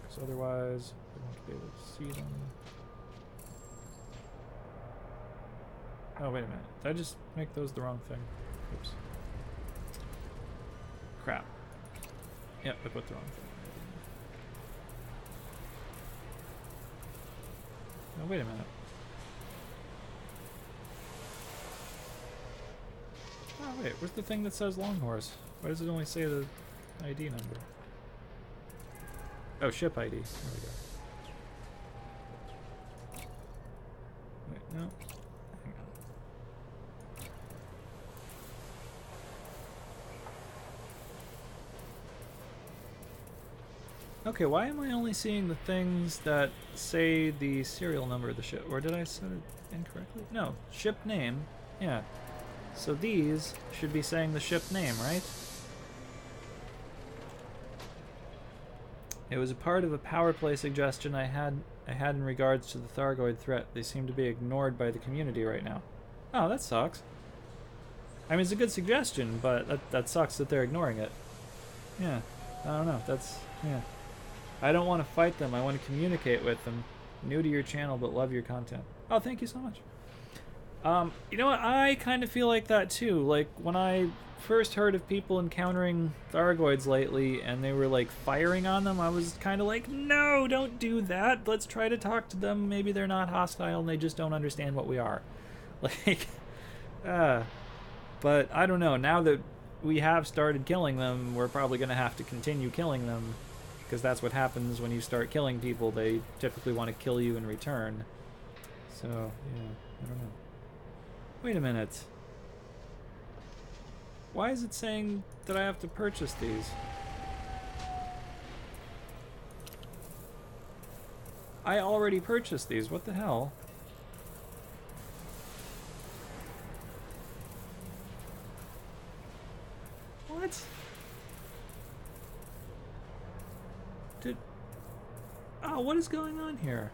because otherwise we won't be able to see them. Oh, wait a minute. Did I just make those the wrong thing? Oops. Crap. Yep, I put the wrong thing. Oh, wait a minute. Oh, wait. Where's the thing that says Long Horse? Why does it only say the ID number? Oh, ship ID. There we go. Wait, no. Hang on. Okay, why am I only seeing the things that say the serial number of the ship? Or did I set it incorrectly? No, ship name. Yeah. So these should be saying the ship name, right? It was a part of a power play suggestion I had in regards to the Thargoid threat. They seem to be ignored by the community right now. Oh, that sucks. I mean, it's a good suggestion, but that sucks that they're ignoring it. Yeah, I don't know. Yeah. I don't want to fight them. I want to communicate with them. New to your channel, but love your content. Oh, thank you so much. You know what? I kind of feel like that too. Like when I first heard of people encountering Thargoids lately and they were like firing on them, I was kind of like, no, don't do that. Let's try to talk to them. Maybe they're not hostile and they just don't understand what we are. Like, but I don't know. Now that we have started killing them, we're probably going to have to continue killing them because that's what happens when you start killing people. They typically want to kill you in return. So, yeah, I don't know. Wait a minute. Why is it saying that I have to purchase these? I already purchased these. What the hell? What? Oh, what is going on here?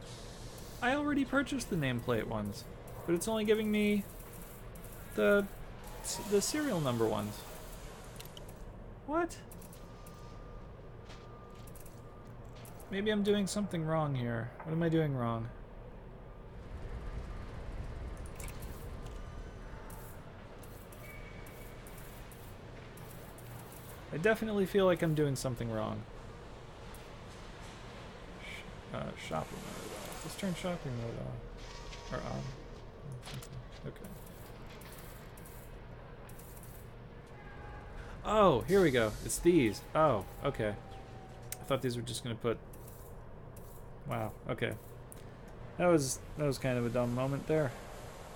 I already purchased the nameplate ones, but it's only giving me the serial number ones. What? Maybe I'm doing something wrong here. What am I doing wrong? I definitely feel like I'm doing something wrong. Shopping mode off. Let's turn shopping mode off. Or on. Okay. Oh, here we go. It's these. Oh, okay. I thought these were just gonna put... Wow, okay. That was kind of a dumb moment there.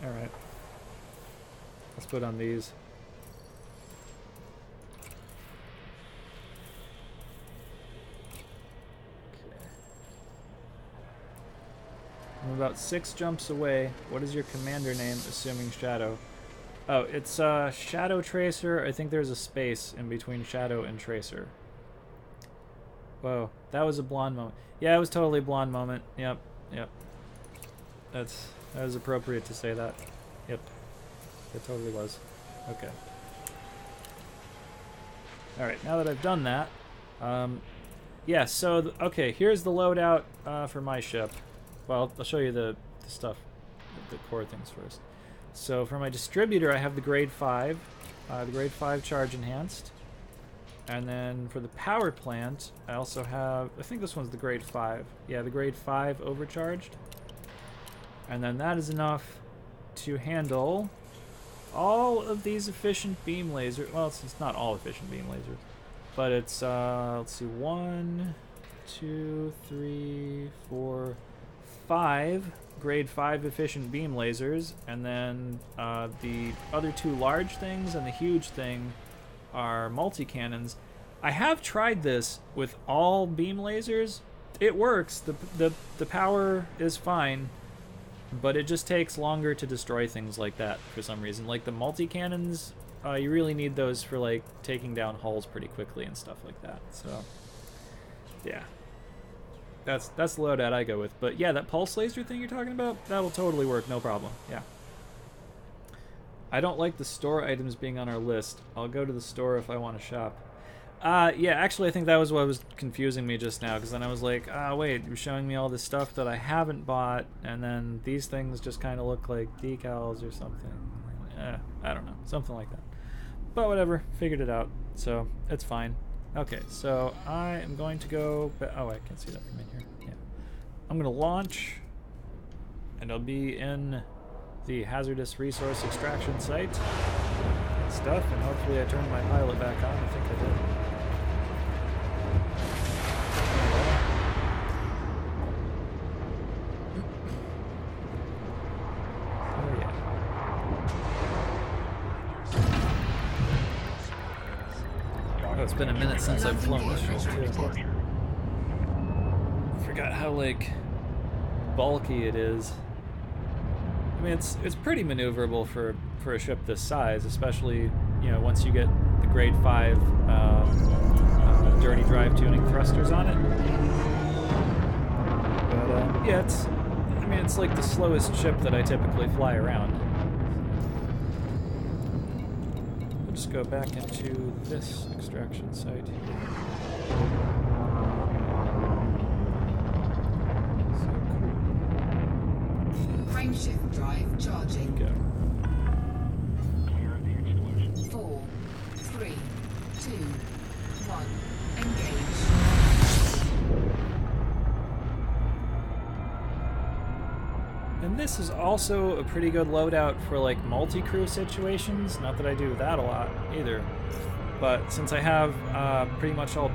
Alright. Let's put on these. I'm about 6 jumps away. What is your commander name, assuming Shadow? Oh, it's ShadowTracer. I think there's a space in between Shadow and Tracer. Whoa, that was a blonde moment. Yeah, it was totally a blonde moment. Yep. That was appropriate to say that. Yep. It totally was. Okay. Alright, now that I've done that, yeah, so, okay, here's the loadout for my ship. Well, I'll show you the stuff, the core things first. So for my distributor, I have the grade 5, charge enhanced. And then for the power plant, I also have, I think this one's the grade 5. Yeah, the grade 5 overcharged. And then that is enough to handle all of these efficient beam lasers. Well, it's not all efficient beam lasers, but it's, let's see, 1, 2, 3, 4, 5 grade 5 efficient beam lasers, and then the other 2 large things and the huge thing are multi-cannons. I have tried this with all beam lasers. It works. The power is fine, but it just takes longer to destroy things like that for some reason. Like the multi-cannons, you really need those for like taking down hulls pretty quickly and stuff like that. So, yeah. That's the loadout I go with. But yeah, that pulse laser thing you're talking about, that'll totally work, no problem. Yeah. I don't like the store items being on our list. I'll go to the store if I want to shop. Yeah, actually I think that was what was confusing me just now, because then I was like, wait, you're showing me all this stuff that I haven't bought, and then these things just kind of look like decals or something. I don't know, something like that. But whatever, figured it out, so it's fine. Okay, so I am going to go... Oh, I can see that from in here. Yeah. I'm going to launch and I'll be in the hazardous resource extraction site and stuff, and hopefully I turned my pilot back on. I think I did. Oh, it's been a minute since I've flown this ship too. Forgot how like bulky it is. I mean, it's pretty maneuverable for a ship this size, especially once you get the grade 5 dirty drive tuning thrusters on it. But yeah, it's like the slowest ship that I typically fly around. Just go back into this extraction site here. So cool. Frameshift drive charging. Go. 4, 3, 2, 1. Engage. And this is also a pretty good loadout for like multi-crew situations. Not that I do that a lot either, but since I have pretty much all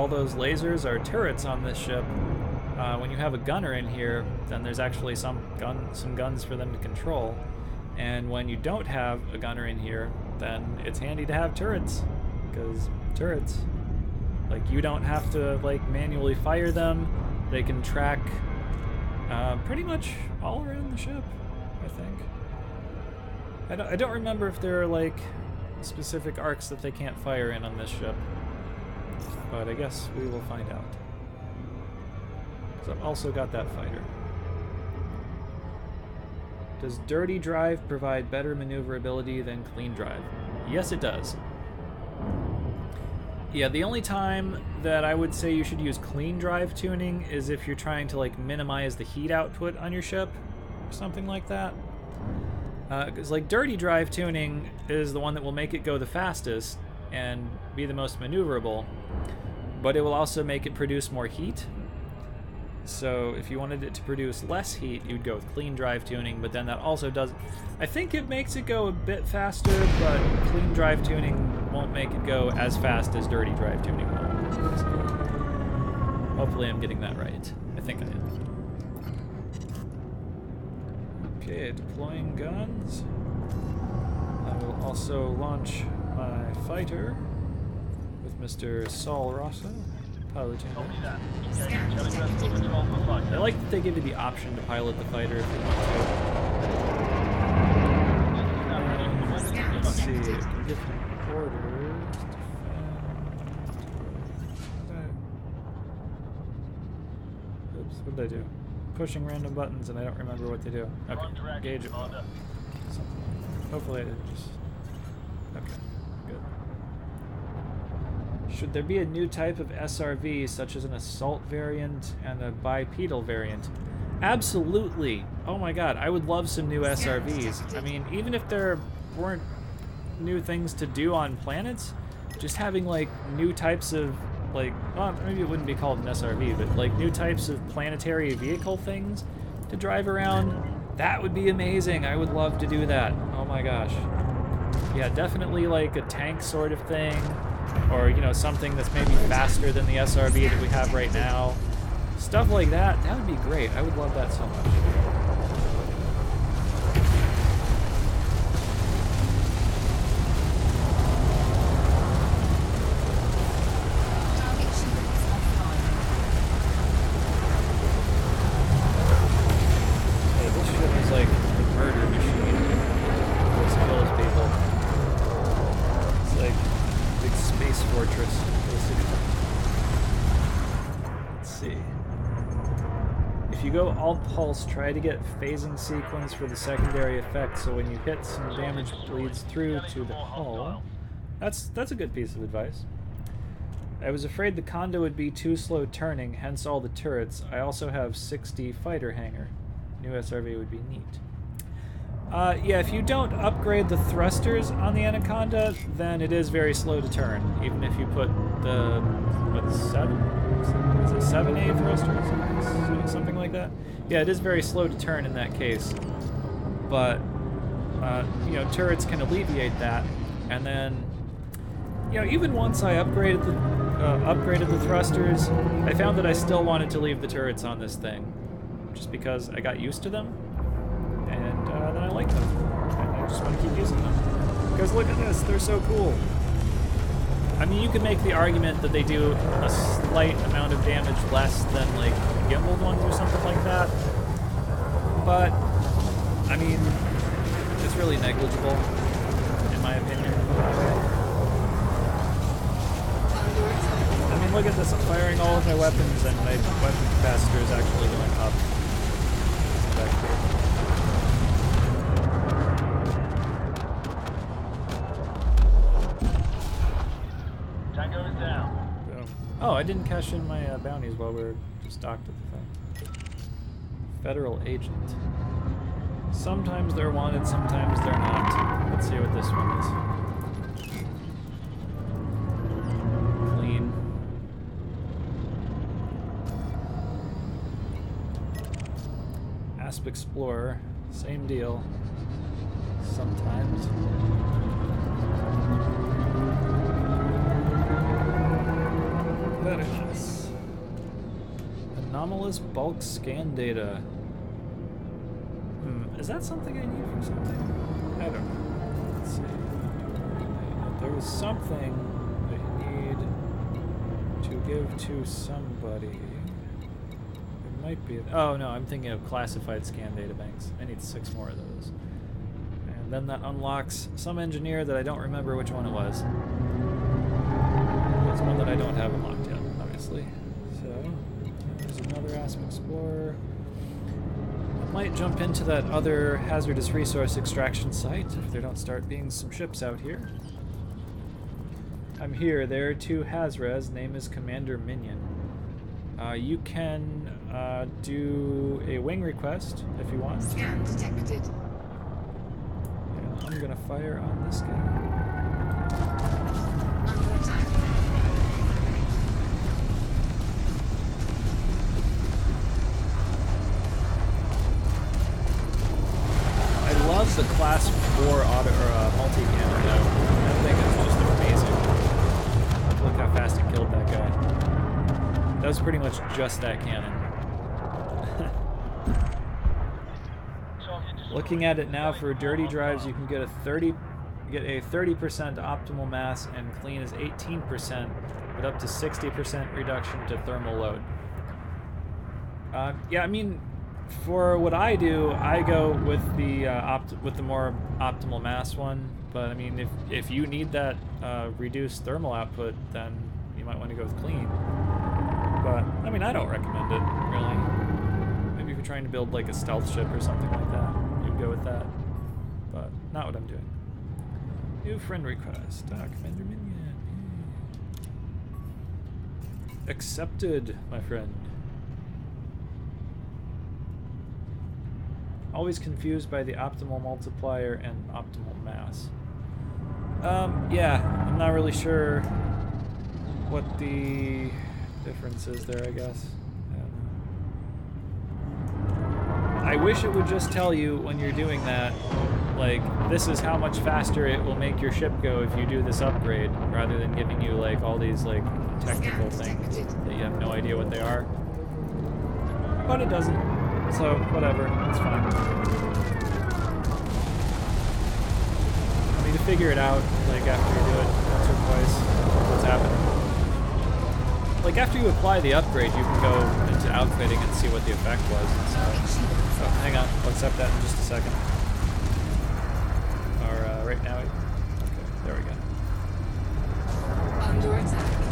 those lasers are turrets on this ship, when you have a gunner in here, then there's actually some guns for them to control. And when you don't have a gunner in here, then it's handy to have turrets, because turrets, like, you don't have to like manually fire them. They can track pretty much all around the ship, I think. I don't remember if there are like specific arcs that they can't fire in on this ship, but I guess we will find out. So I've also got that fighter. Does dirty drive provide better maneuverability than clean drive? Yes, it does. Yeah, the only time that I would say you should use clean drive tuning is if you're trying to like minimize the heat output on your ship or something like that. Because like dirty drive tuning is the one that will make it go the fastest and be the most maneuverable, but it will also make it produce more heat. So if you wanted it to produce less heat, you'd go with clean drive tuning, but then that also does... I think it makes it go a bit faster, but clean drive tuning won't make it go as fast as dirty drive tuning will. So hopefully I'm getting that right. I think I am. Okay, deploying guns. I will also launch my fighter with Mr. Saul Rosso. Piloting it. I like that they give you the option to pilot the fighter if you want to. Let's see, I can give him orders. Oops, what did I do? Pushing random buttons and I don't remember what they do. Okay, engage it. Hopefully I didn't just... Okay. Should there be a new type of SRV, such as an assault variant and a bipedal variant? Absolutely. Oh my god, I would love some new SRVs. I mean, even if there weren't new things to do on planets, just having like new types of like, well, maybe it wouldn't be called an SRV, but like new types of planetary vehicle things to drive around, that would be amazing. I would love to do that. Oh my gosh. Yeah, definitely like a tank sort of thing. Or, something that's maybe faster than the SRV that we have right now. Stuff like that, that would be great. I would love that so much. Hey, this ship is like a murder machine. It just kills people. It's like big space fortress. Let's see. If you go alt pulse, try to get phasing sequence for the secondary effect, so when you hit, some damage bleeds through to the hull. That's a good piece of advice. I was afraid the condo would be too slow turning, hence all the turrets. I also have 60 fighter hangar. New SRV would be neat. Yeah, if you don't upgrade the thrusters on the Anaconda, then it is very slow to turn. Even if you put the, what, 7? Is it 7A thrusters? Something like that? Yeah, it is very slow to turn in that case. But, you know, turrets can alleviate that. And then, you know, even once I upgraded the thrusters, I found that I still wanted to leave the turrets on this thing. Just because I got used to them. And then I like them, and I just want to keep using them. Because look at this, they're so cool. I mean, you could make the argument that they do a slight amount of damage less than, like, gimbaled ones or something like that. But, I mean, it's really negligible, in my opinion. I mean, look at this, I'm firing all of my weapons, and my weapon capacitor is actually going up. Back here. Oh, I didn't cash in my bounties while we were just docked at the thing. Federal agent. Sometimes they're wanted, sometimes they're not. Let's see what this one is. Clean. Asp Explorer. Same deal. Sometimes. Very nice. Anomalous bulk scan data. Is that something I need for something? I don't know. Let's see. If there was something I need to give to somebody, it might be. Oh no, I'm thinking of classified scan data banks. I need 6 more of those. And then that unlocks some engineer that I don't remember which one it was. It's one that I don't have unlocked yet, obviously. So, there's another Asp Explorer. I might jump into that other hazardous resource extraction site if there don't start being some ships out here. I'm here. There are 2 Hazres. Name is Commander Minion. You can do a wing request if you want. Scan detected. And I'm gonna fire on this guy. Under attack. I love the Class 4 auto or multi-cannon though. That thing is just amazing. Look how fast it killed that guy. That was pretty much just that cannon. Looking at it now for dirty drives, you can get a 30% optimal mass, and clean is 18%, with up to 60% reduction to thermal load. Yeah, I mean, for what I do, I go with the more optimal mass one. But I mean, if you need that reduced thermal output, then you might want to go with clean. But I mean, I don't recommend it really. Maybe if you're trying to build like a stealth ship or something like that, you'd go with that. But not what I'm doing. New friend request. Commander Minion. Accepted, my friend. Always confused by the optimal multiplier and optimal mass. Yeah, I'm not really sure what the difference is there, I guess. I wish it would just tell you when you're doing that, like, this is how much faster it will make your ship go if you do this upgrade, rather than giving you, like, all these, like, technical things that you have no idea what they are. But it doesn't. So, whatever, it's fine. I mean, to figure it out, like, after you do it once or twice, what's happening. Like, after you apply the upgrade, you can go into outfitting and see what the effect was and stuff. Oh, hang on, I'll accept that in just a second. Or, right now, okay, there we go. Under attack.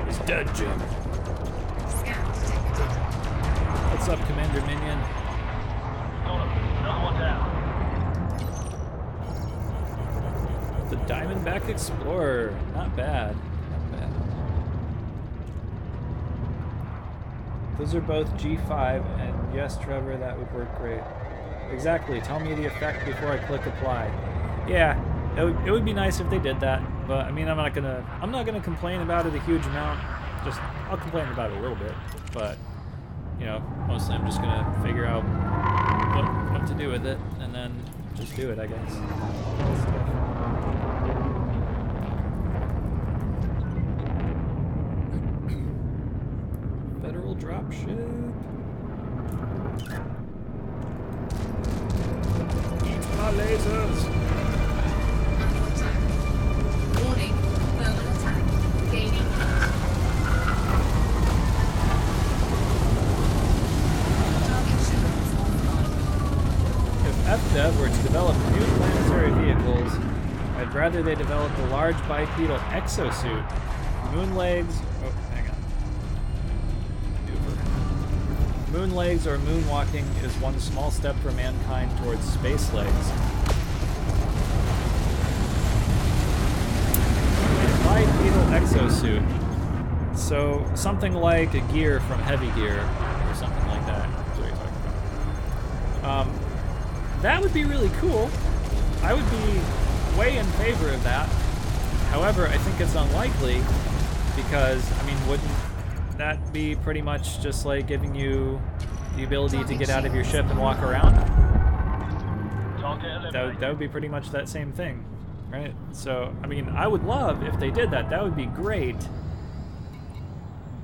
He's dead, Jim. Scan detected. What's up, Commander Minion? Another one down. The Diamondback Explorer. Not bad. Not bad. Those are both G5, and yes, Trevor, that would work great. Exactly. Tell me the effect before I click apply. Yeah, it would be nice if they did that, but I mean, I'm not gonna complain about it a huge amount. Just I'll complain about it a little bit, but you know, mostly I'm just gonna figure out what to do with it, and then just do it, I guess. Federal dropship. Eat my lasers. Under attack. Warning. Thermal attack. Gaining heat. Target shields offline. If FDev were to develop new planetary vehicles, I'd rather they develop the large bipedal exosuit. Moon legs. Oh, hang on. Moon legs or moonwalking is one small step for mankind towards space legs. Bipedal exosuit. So something like a gear from Heavy Gear or something like that. That's what you're talking about. That would be really cool. I would be way in favor of that. However, I think it's unlikely because, I mean, wouldn't that be pretty much just like giving you the ability to get out of your ship and walk around? That would be pretty much that same thing, right? So, I mean, I would love if they did that. That would be great.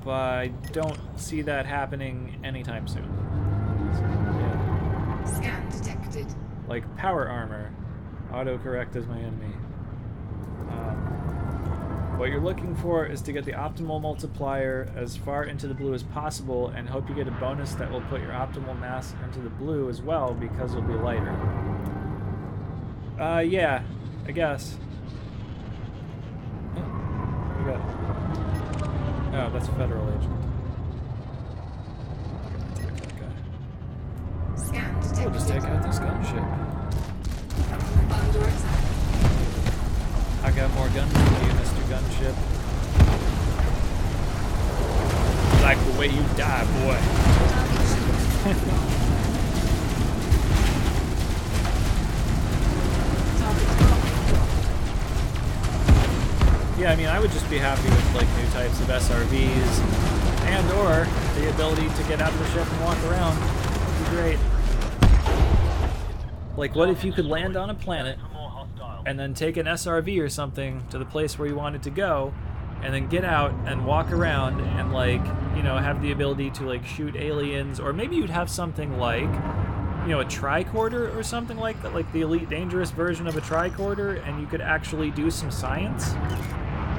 But I don't see that happening anytime soon. So, yeah. Scan detected. Like power armor. Autocorrect is my enemy. What you're looking for is to get the optimal multiplier as far into the blue as possible and hope you get a bonus that will put your optimal mass into the blue as well because it'll be lighter. Yeah, I guess. Oh, what we got? Oh, that's a federal agent. Take that guy. Scan detected. We'll just take out this gunship. Under attack. I got more guns than you, Mr. Gunship. Like the way you die, boy. Yeah, I mean, I would just be happy with like new types of SRVs and or the ability to get out of the ship and walk around. That'd be great. Like, what if you could land on a planet and then take an SRV or something to the place where you wanted to go, and then get out and walk around and, like, you know, have the ability to, like, shoot aliens, or maybe you'd have something like, you know, a tricorder or something like that, like the Elite Dangerous version of a tricorder, and you could actually do some science,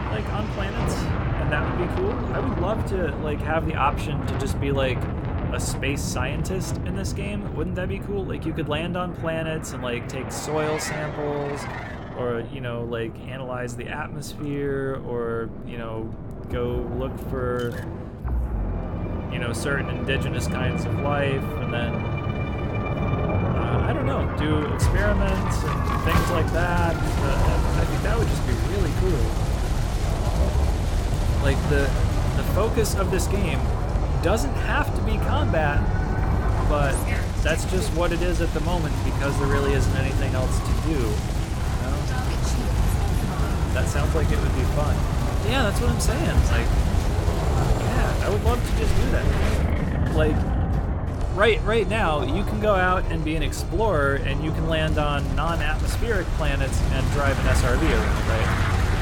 like, on planets, and that would be cool. I would love to, like, have the option to just be, like, a space scientist in this game. Wouldn't that be cool? Like, you could land on planets and, like, take soil samples, or, you know, like, analyze the atmosphere, or, you know, go look for, you know, certain indigenous kinds of life, and then, I don't know, do experiments and things like that. I think that would just be really cool. Like, the focus of this game doesn't have to be combat, but that's just what it is at the moment because there really isn't anything else to do. You know? That sounds like it would be fun. Yeah, that's what I'm saying. Like, yeah, I would love to just do that. Like, right now, you can go out and be an explorer, and you can land on non-atmospheric planets and drive an SRV around, right?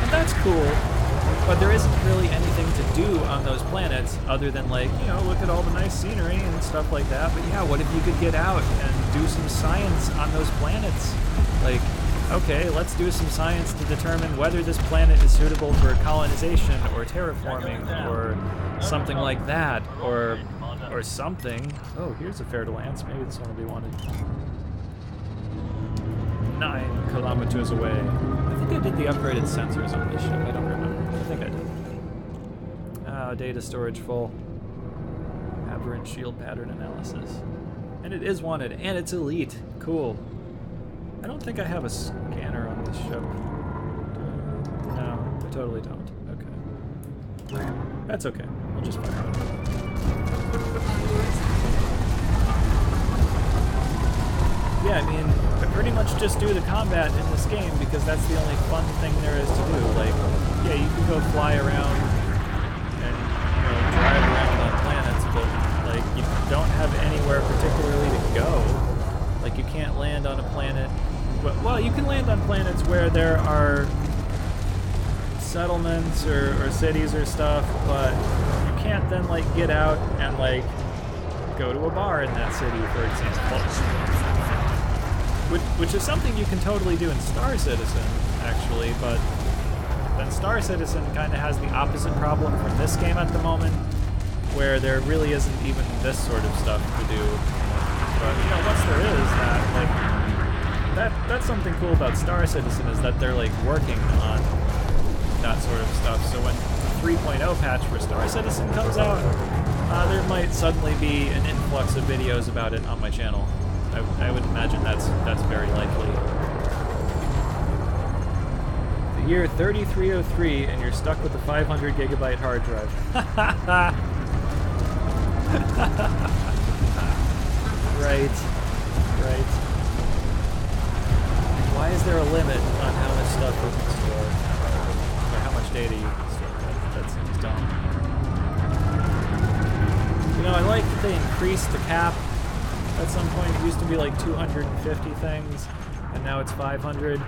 And that's cool. But there isn't really anything to do on those planets other than, like, you know, look at all the nice scenery and stuff like that. But yeah, what if you could get out and do some science on those planets? Like, okay, let's do some science to determine whether this planet is suitable for colonization or terraforming or something like that, or something. Oh, here's a fertile ants. Maybe this one will be wanted. 9 kilometers away. I think I did the upgraded sensors on this ship. I don't remember. I think I did. Data storage full. Aberrant shield pattern analysis. And it is wanted, and it's elite. Cool. I don't think I have a scanner on this ship. No, I totally don't. Okay. That's okay. We'll just fire it. Yeah, I mean, I pretty much just do the combat in this game because that's the only fun thing there is to do. Like, yeah, you can go fly around and, you know, drive around on planets, but, like, you don't have anywhere particularly to go. Like, you can't land on a planet. Well, you can land on planets where there are settlements or cities or stuff, but you can't then, like, get out and, like, go to a bar in that city, for example. Which is something you can totally do in Star Citizen, actually, but then Star Citizen kind of has the opposite problem from this game at the moment, where there really isn't even this sort of stuff to do. But, you know, once there is that, like, that's something cool about Star Citizen, is that they're, like, working on that sort of stuff. So when 3.0 patch for Star Citizen comes out, there might suddenly be an influx of videos about it on my channel. I would imagine that's very likely. The year 3303, and you're stuck with a 500 gigabyte hard drive. Right. Why is there a limit on how much stuff you can store? Or how much data you can store? That seems dumb. You know, I like that they increased the cap. At some point, it used to be like 250 things, and now it's 500.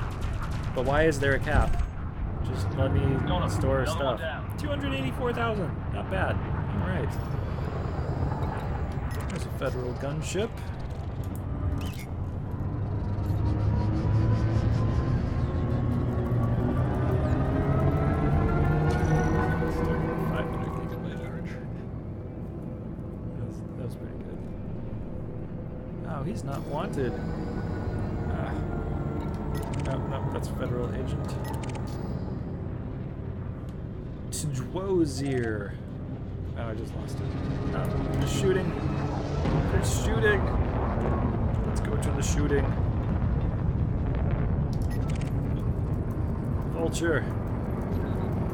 But why is there a cap? Just let me store stuff. 284,000. Not bad. All right. There's a federal gunship. He's not wanted. No, that's a federal agent. Tjwozir. Oh, I just lost it. They're shooting. They're shooting. Let's go to the shooting. Vulture.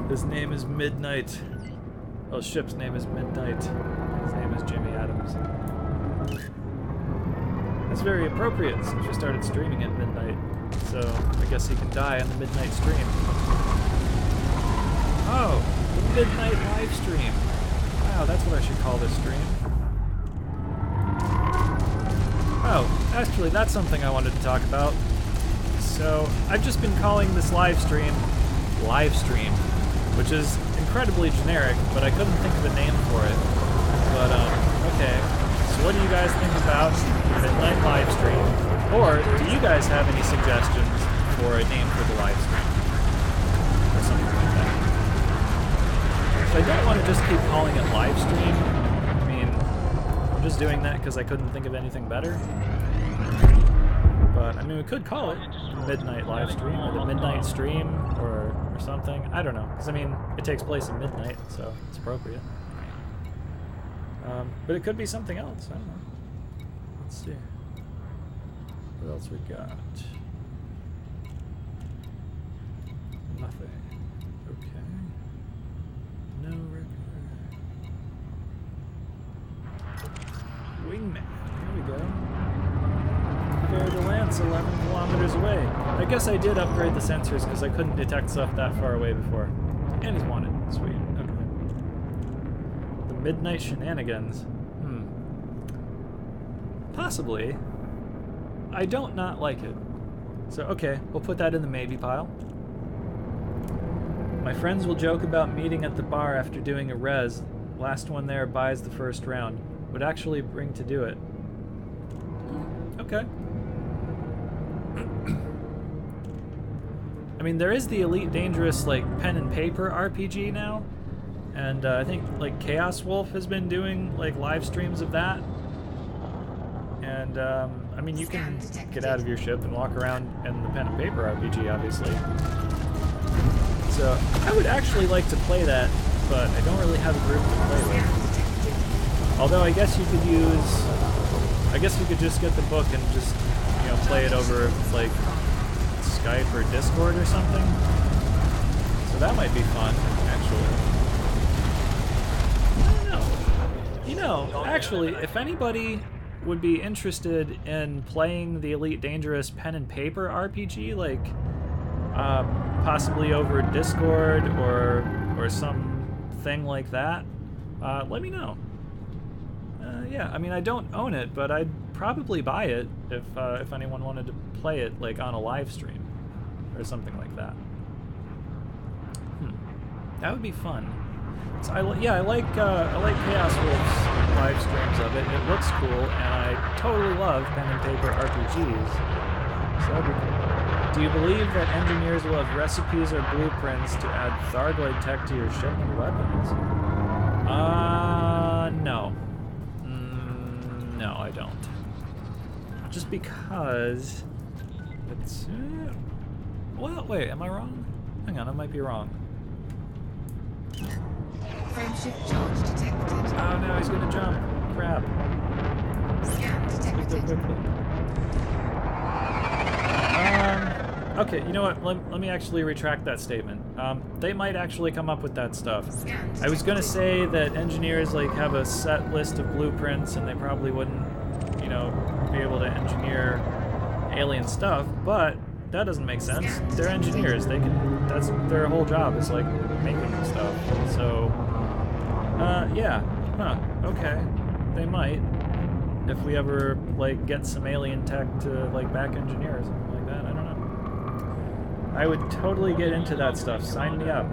His name is Midnight. Oh, ship's name is Midnight. His name is Jimmy Adams. That's very appropriate since you started streaming at midnight, so I guess he can die on the midnight stream. Oh, the midnight live stream. Wow, that's what I should call this stream. Oh, actually, that's something I wanted to talk about. So, I've just been calling this live stream, which is incredibly generic, but I couldn't think of a name for it. But, okay. So what do you guys think about Midnight live stream? Or do you guys have any suggestions for a name for the live stream? Or something like that. So I don't want to just keep calling it live stream. I mean, I'm just doing that because I couldn't think of anything better. But, I mean, we could call it Midnight live stream, or the Midnight stream, or something. I don't know. Because, I mean, it takes place at midnight, so it's appropriate. But it could be something else. I don't know. Let's see. What else we got? Nothing. Okay. No regular. Wingman. Here we go. Prepare to land 11 kilometers away. I guess I did upgrade the sensors because I couldn't detect stuff that far away before. And he's wanted. Sweet. Okay. The Midnight Shenanigans. Possibly. I don't not like it. So, okay, we'll put that in the maybe pile. My friends will joke about meeting at the bar after doing a res. Last one there buys the first round. Would actually bring to do it. Okay. I mean, there is the Elite Dangerous, like, pen and paper RPG now. And I think, like, Chaos Wolf has been doing, like, live streams of that. And, I mean, you can get out of your ship and walk around in the pen and paper RPG, obviously. So, I would actually like to play that, but I don't really have a group to play with. Although, I guess you could use... I guess you could just get the book and just, you know, play it over, like, Skype or Discord or something. So that might be fun, actually. I don't know. You know, actually, if anybody would be interested in playing the Elite Dangerous pen and paper RPG, like possibly over Discord or something like that, let me know. Yeah, I mean, I don't own it, but I'd probably buy it if anyone wanted to play it like on a live stream or something like that. That would be fun. So I like Chaos Wolf's live streams of it. It looks cool, and I totally love pen and paper RPGs. So that'd be cool. Do you believe that engineers will have recipes or blueprints to add Thargoid tech to your ship and weapons? No. No, I don't. Just because it's... well, wait, am I wrong? Hang on, I might be wrong. Frameshift charge detected. Oh no, he's gonna jump. Crap. Scan detected. Okay, you know what? Let me actually retract that statement. They might actually come up with that stuff. I was gonna say that engineers like have a set list of blueprints and they probably wouldn't, you know, be able to engineer alien stuff, but that doesn't make sense. They're engineers. They can. That's their whole job is like making stuff. So, yeah. Huh. Okay. They might. If we ever like get some alien tech to like back engineer or something like that, I don't know. I would totally get into that stuff. Sign me up.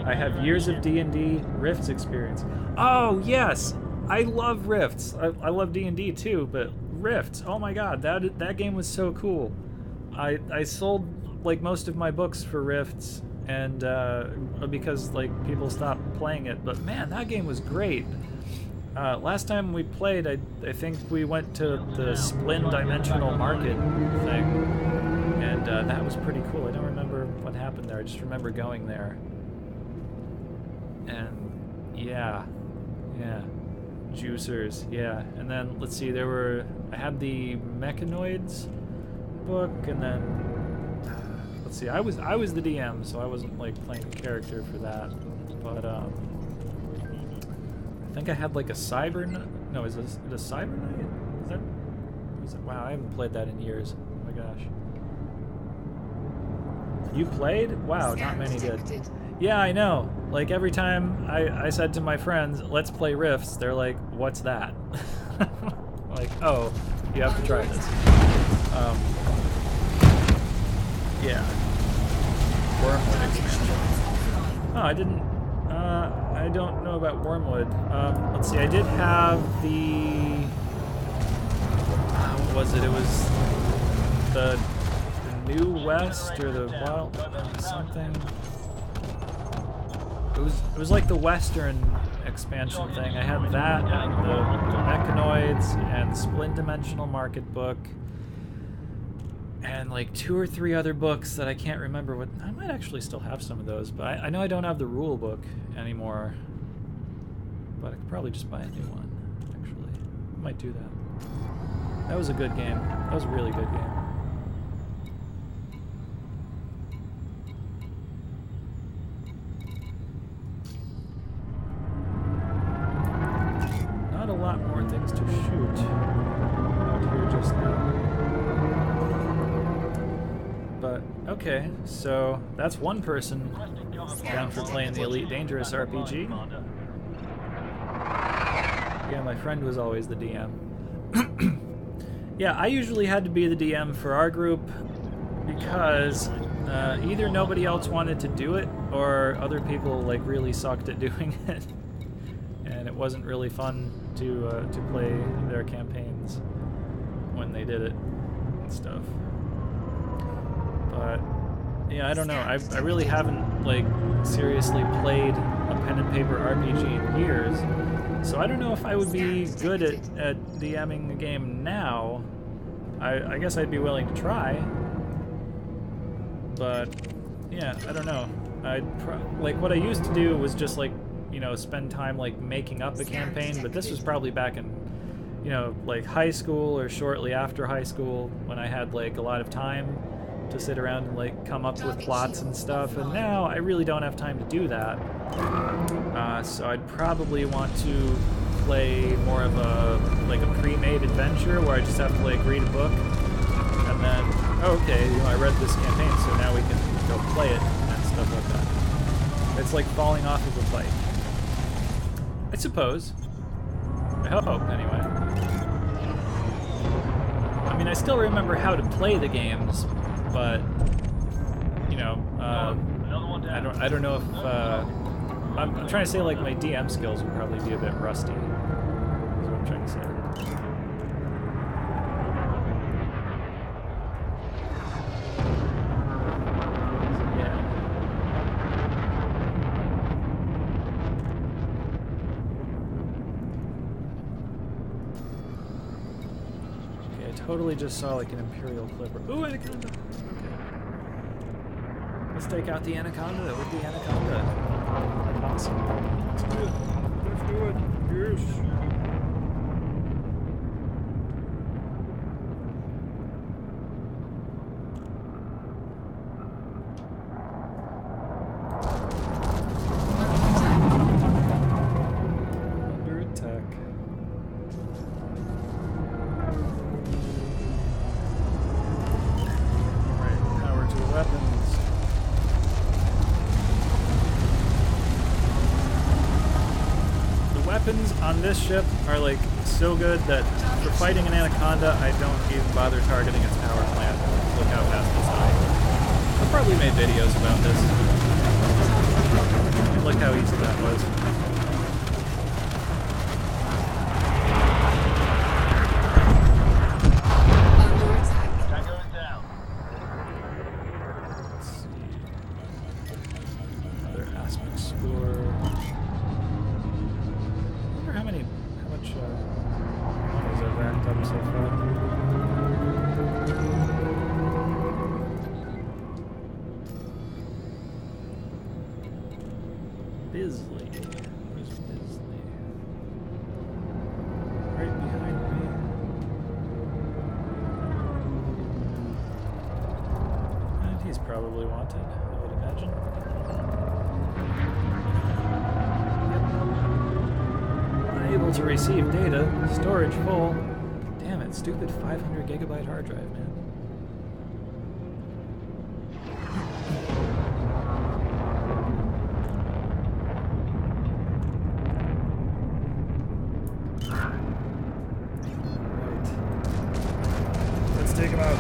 I have years of D&D Rifts experience. Oh yes, I love Rifts. I love D&D too, but Rifts. Oh my god, that game was so cool. I sold like most of my books for Rifts, and because like people stopped playing it. But man, that game was great. Last time we played, I think we went to the Splin Dimensional Market thing, and that was pretty cool. I don't remember what happened there. I just remember going there, and yeah, juicers, yeah. And then let's see, I had the Mechanoids book, and then let's see, I was the DM, so I wasn't like playing a character for that, but I think I had like a Cyber no, is it a Cyber Knight? Is it? Wow, I haven't played that in years. Oh my gosh. You played? Wow, not many did. Yeah, I know. Like every time I said to my friends, let's play Rifts, they're like, what's that? Like, oh, you have to try this. Yeah. Wormwood expansion. Oh, I don't know about Wormwood. Let's see, I did have the... what was it? It was the New West or the Wild... something. It was like the Western expansion thing. I had that and the Mechanoids and Splin Dimensional Market book. And like 2 or 3 other books that I can't remember what... I might actually still have some of those, but I know I don't have the rule book anymore. But I could probably just buy a new one, actually. I might do that. That was a good game. That was a really good game. Not a lot more things to shoot out here just now. But, okay, so that's one person down for playing the Elite Dangerous RPG. Yeah, my friend was always the DM. Yeah, I usually had to be the DM for our group because either nobody else wanted to do it or other people like really sucked at doing it. And it wasn't really fun to play their campaigns when they did it and stuff. But yeah, I don't know. I really haven't like seriously played a pen and paper RPG in years, so I don't know if I would be good at DMing a game now. I guess I'd be willing to try, but yeah, I don't know. Like what I used to do was just like, you know, spend time like making up a campaign, but this was probably back in, you know, like high school or shortly after high school when I had like a lot of time to sit around and like come up with plots and stuff, and now I really don't have time to do that. So I'd probably want to play more of a like a pre-made adventure where I just have to like read a book and then okay, you know, I read this campaign, so now we can go play it and stuff like that. It's like falling off of a bike, I suppose. I hope anyway. I mean, I still remember how to play the games, but you know, I don't know if I'm trying to say like my DM skills would probably be a bit rusty. Is what I'm trying to say. Yeah. Okay, I totally just saw like an Imperial Clipper. Ooh, Anaconda! Okay. Let's take out the Anaconda with the Anaconda. Awesome. Let's do it. Let's do it. Yes. Under attack. Alright, power to weapons. Weapons on this ship are like so good that for fighting an Anaconda, I don't even bother targeting its power plant. Look how fast it's dying. I've probably made videos about this. And look how easy that was. Let's see. Other aspect score. How much models I've racked up so far? Bisley. Where's Bisley? Right behind me. And he's probably wanted, I would imagine. Able to receive data, storage full. Damn it, stupid 500 gigabyte hard drive, man. Right. Let's take him out.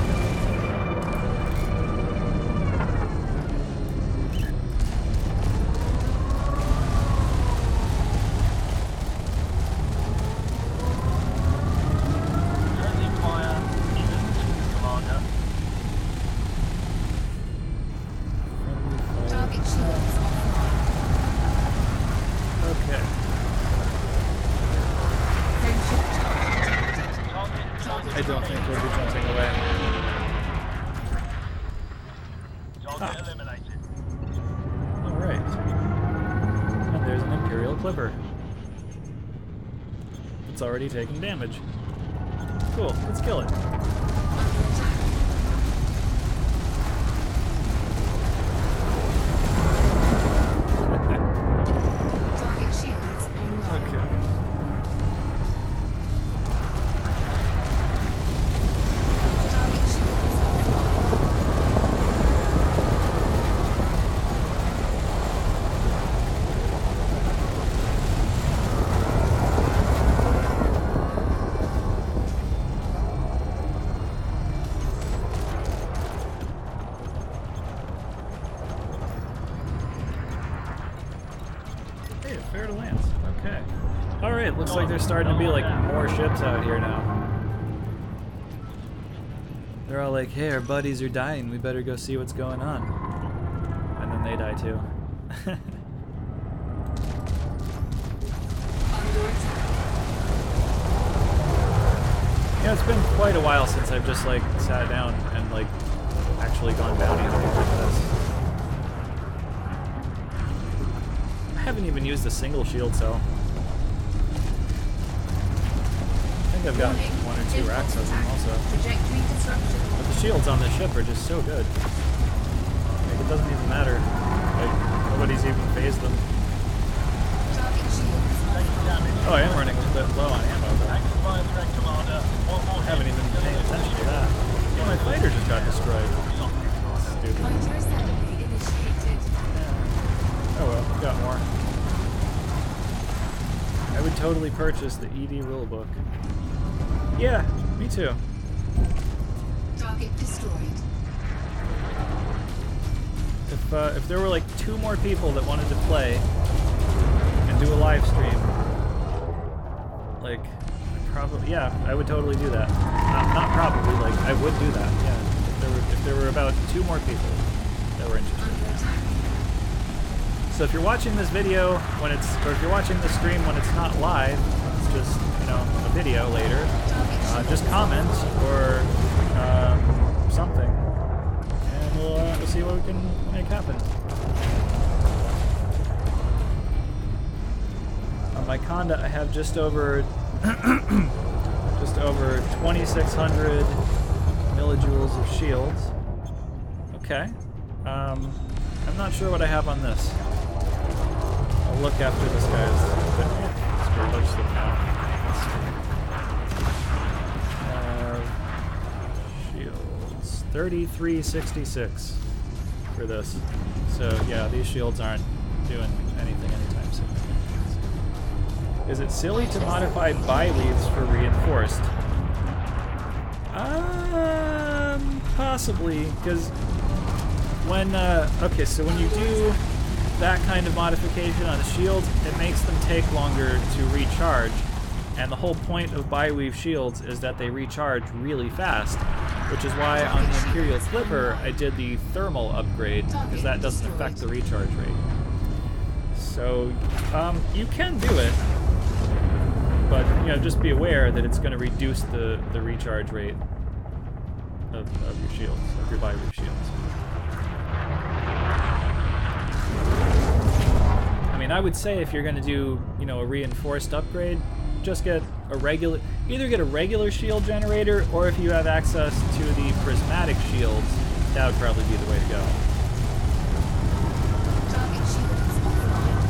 I don't think we'll be jumping away. Alright. And there's an Imperial Clipper. It's already taking damage. Cool, let's kill it. Fair to Lance. Okay. Alright, looks like there's starting to be like more ships out here now. They're all like, hey, our buddies are dying, we better go see what's going on. And then they die too. Yeah, it's been quite a while since I've just like sat down and like actually gone bounty hunting like this. I haven't even used a single shield cell. I think I've got 1 or 2 racks of them also. But the shields on this ship are just so good. Like, it doesn't even matter. Like, nobody's even phased them. Oh, I am running a little bit low on ammo, but I haven't even been paying attention to that. Yeah, my fighter just got destroyed. Stupid. Fighter assembly initiated. Oh well, we got more. I would totally purchase the ED rulebook. Yeah, me too. Target destroyed. If there were like 2 more people that wanted to play and do a live stream, like probably, yeah, I would totally do that. Not probably, like I would do that. Yeah, if there were about 2 more people that were interested. So if you're watching this video when it's, or if you're watching the stream when it's not live, it's just, you know, a video later, just comment or something, and we'll see what we can make happen. On my Conda, I have just over 2,600 millijoules of shields. Okay. I'm not sure what I have on this. I'll look after this guy's shields. 3366 for this. So yeah, these shields aren't doing anything anytime soon. Is it silly to modify by-leaves for reinforced? Possibly, because when okay, so when you do that kind of modification on the shields, it makes them take longer to recharge, and the whole point of bi-weave shields is that they recharge really fast, which is why on the Imperial Clipper I did the thermal upgrade, because that doesn't affect the recharge rate. So you can do it, but you know, just be aware that it's going to reduce the recharge rate of your shields, of your bi-weave shields. I mean, I would say if you're going to do, you know, a reinforced upgrade, just get a regular, either get a regular shield generator, or if you have access to the prismatic shields, that would probably be the way to go. Target shields offline.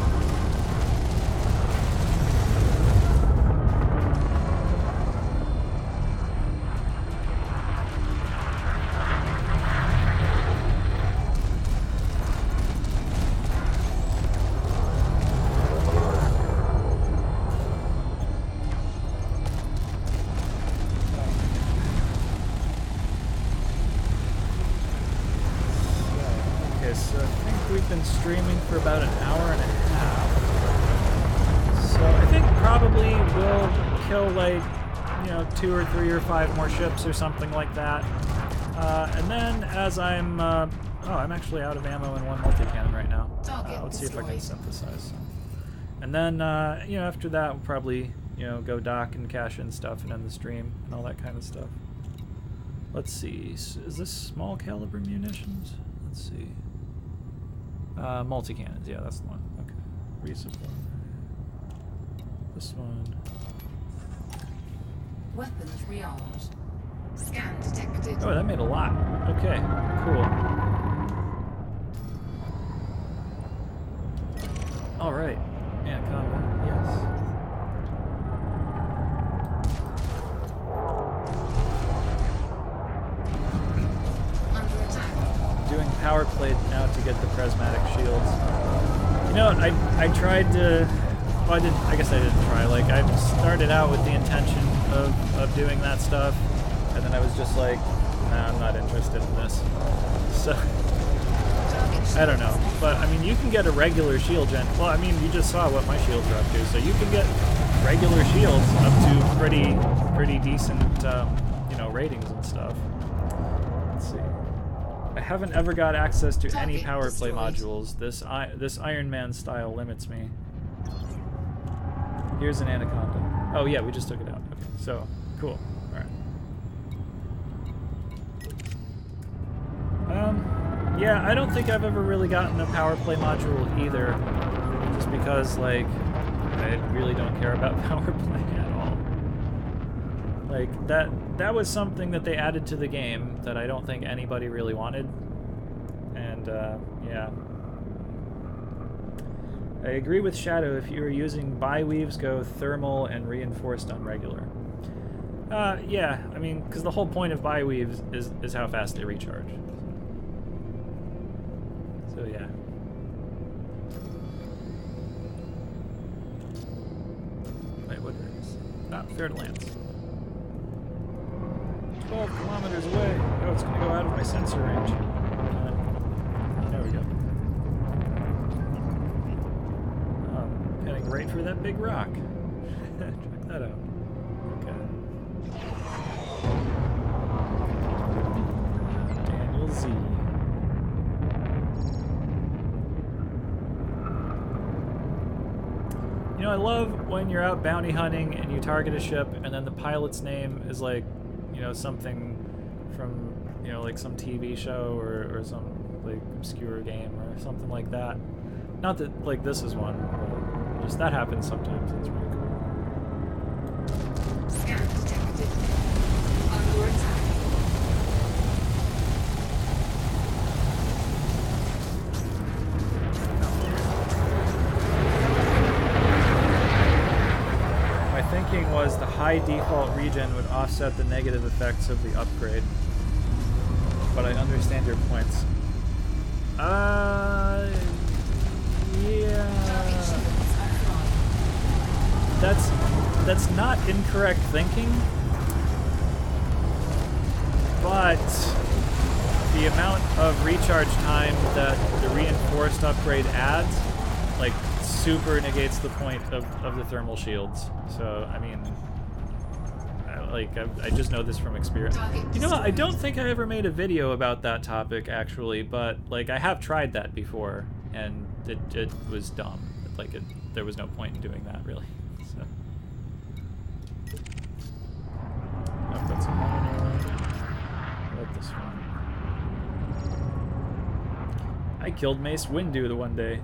Streaming for about an hour and a half. So I think probably we'll kill like, you know, 2 or 3 or 5 more ships or something like that. And then as I'm, oh, I'm actually out of ammo in 1 multi-cannon right now. Let's see if I can synthesize some. And then, you know, after that we'll probably, you know, go dock and cash in stuff and end the stream and all that kind of stuff. Let's see, is this small caliber munitions? Let's see. Multi-cannons, yeah, that's the one. Okay. Resupply. This one. Weapons rearmed. Scan detected. Oh, that made a lot. Okay, cool. Alright. Anakata, yes. Doing power play now to get the prismatic shields. You know, I tried to, well, I guess I didn't try, like, I started out with the intention of doing that stuff, and then I was just like, nah, I'm not interested in this. So, I don't know. But, I mean, you can get a regular shield gen, well, I mean, you just saw what my shields are up to, so you can get regular shields up to pretty decent, you know, ratings and stuff. Let's see. I haven't ever got access to any power play modules. This Iron Man style limits me. Here's an Anaconda. Oh yeah, we just took it out. Okay, so cool. All right. Yeah, I don't think I've ever really gotten a power play module either, just because like I really don't care about power play at all. Like that was something that they added to the game that I don't think anybody really wanted. And yeah. I agree with Shadow. If you were using bi-weaves, go thermal and reinforced on regular. Yeah, I mean, because the whole point of bi-weaves is how fast they recharge. So yeah. Wait, what is? Ah, Fairlands. 12 kilometers away. Oh, it's gonna go out of my sensor range. There we go. Heading right for that big rock. Check that out. Okay. Daniel Z. You know, I love when you're out bounty hunting and you target a ship and then the pilot's name is like, you know, something from, you know, like some TV show or some like obscure game or something like that. Not that like this is one, but just that happens sometimes. It's really cool. Scan detected. Under attack. My thinking was the high default regen would offset the negative effects of the upgrade. But I understand your points. Yeah. That's not incorrect thinking. But the amount of recharge time that the reinforced upgrade adds, like, super negates the point of the thermal shields. So, I mean, I just know this from experience. You know what? I don't think I ever made a video about that topic, actually, but, like, I have tried that before, and it was dumb. Like, there was no point in doing that, really. So. Oh, that's a minor. I like this one. I killed Mace Windu the one day.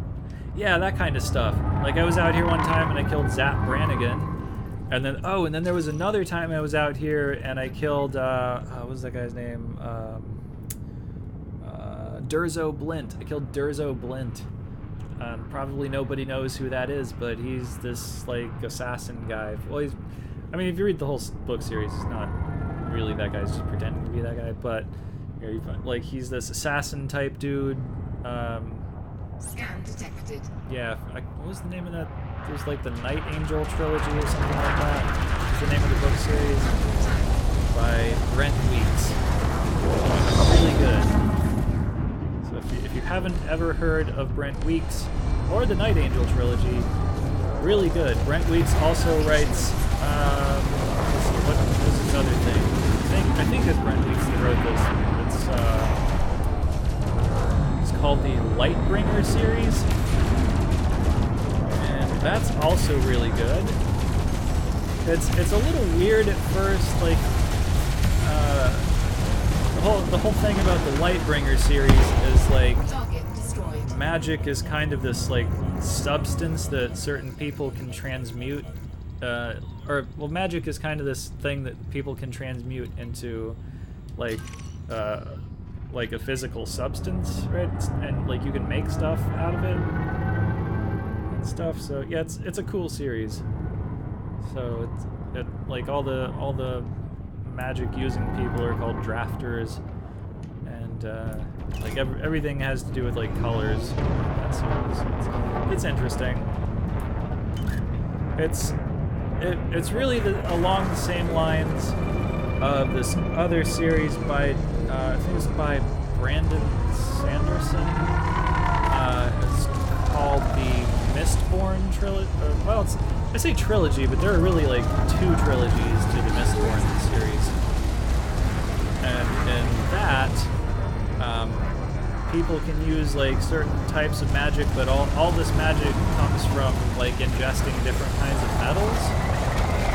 Yeah, that kind of stuff. Like, I was out here one time and I killed Zap Brannigan. And then, oh, and then there was another time I was out here and I killed, what was that guy's name? Durzo Blint. I killed Durzo Blint. Probably nobody knows who that is, but he's this, like, assassin guy. Well, he's, I mean, if you read the whole book series, he's not really that guy. He's just pretending to be that guy. But, you know, you find, like, he's this assassin type dude. Scan detected. Yeah, what was the name of that? There's like the Night Angel trilogy or something like that. It's the name of the book series by Brent Weeks. Really good. So if you haven't ever heard of Brent Weeks or the Night Angel trilogy, really good. Brent Weeks also writes, let's see, what was his other thing? I think it's Brent Weeks that wrote this. It's called the Lightbringer series. That's also really good. It's a little weird at first, like the whole thing about the Lightbringer series is like magic is kind of this like substance that certain people can transmute, magic is kind of this thing that people can transmute into like a physical substance, right? And like you can make stuff out of it. Stuff. So yeah, it's a cool series. So it like all the magic using people are called drafters, and like everything has to do with like colors. That series. It's interesting. It's really along the same lines of this other series by I think it's by Brandon Sanderson. It's called the Mistborn trilogy. Well, I say trilogy, but there are really like 2 trilogies to the Mistborn series. And in that, people can use like certain types of magic, but all this magic comes from like ingesting different kinds of metals,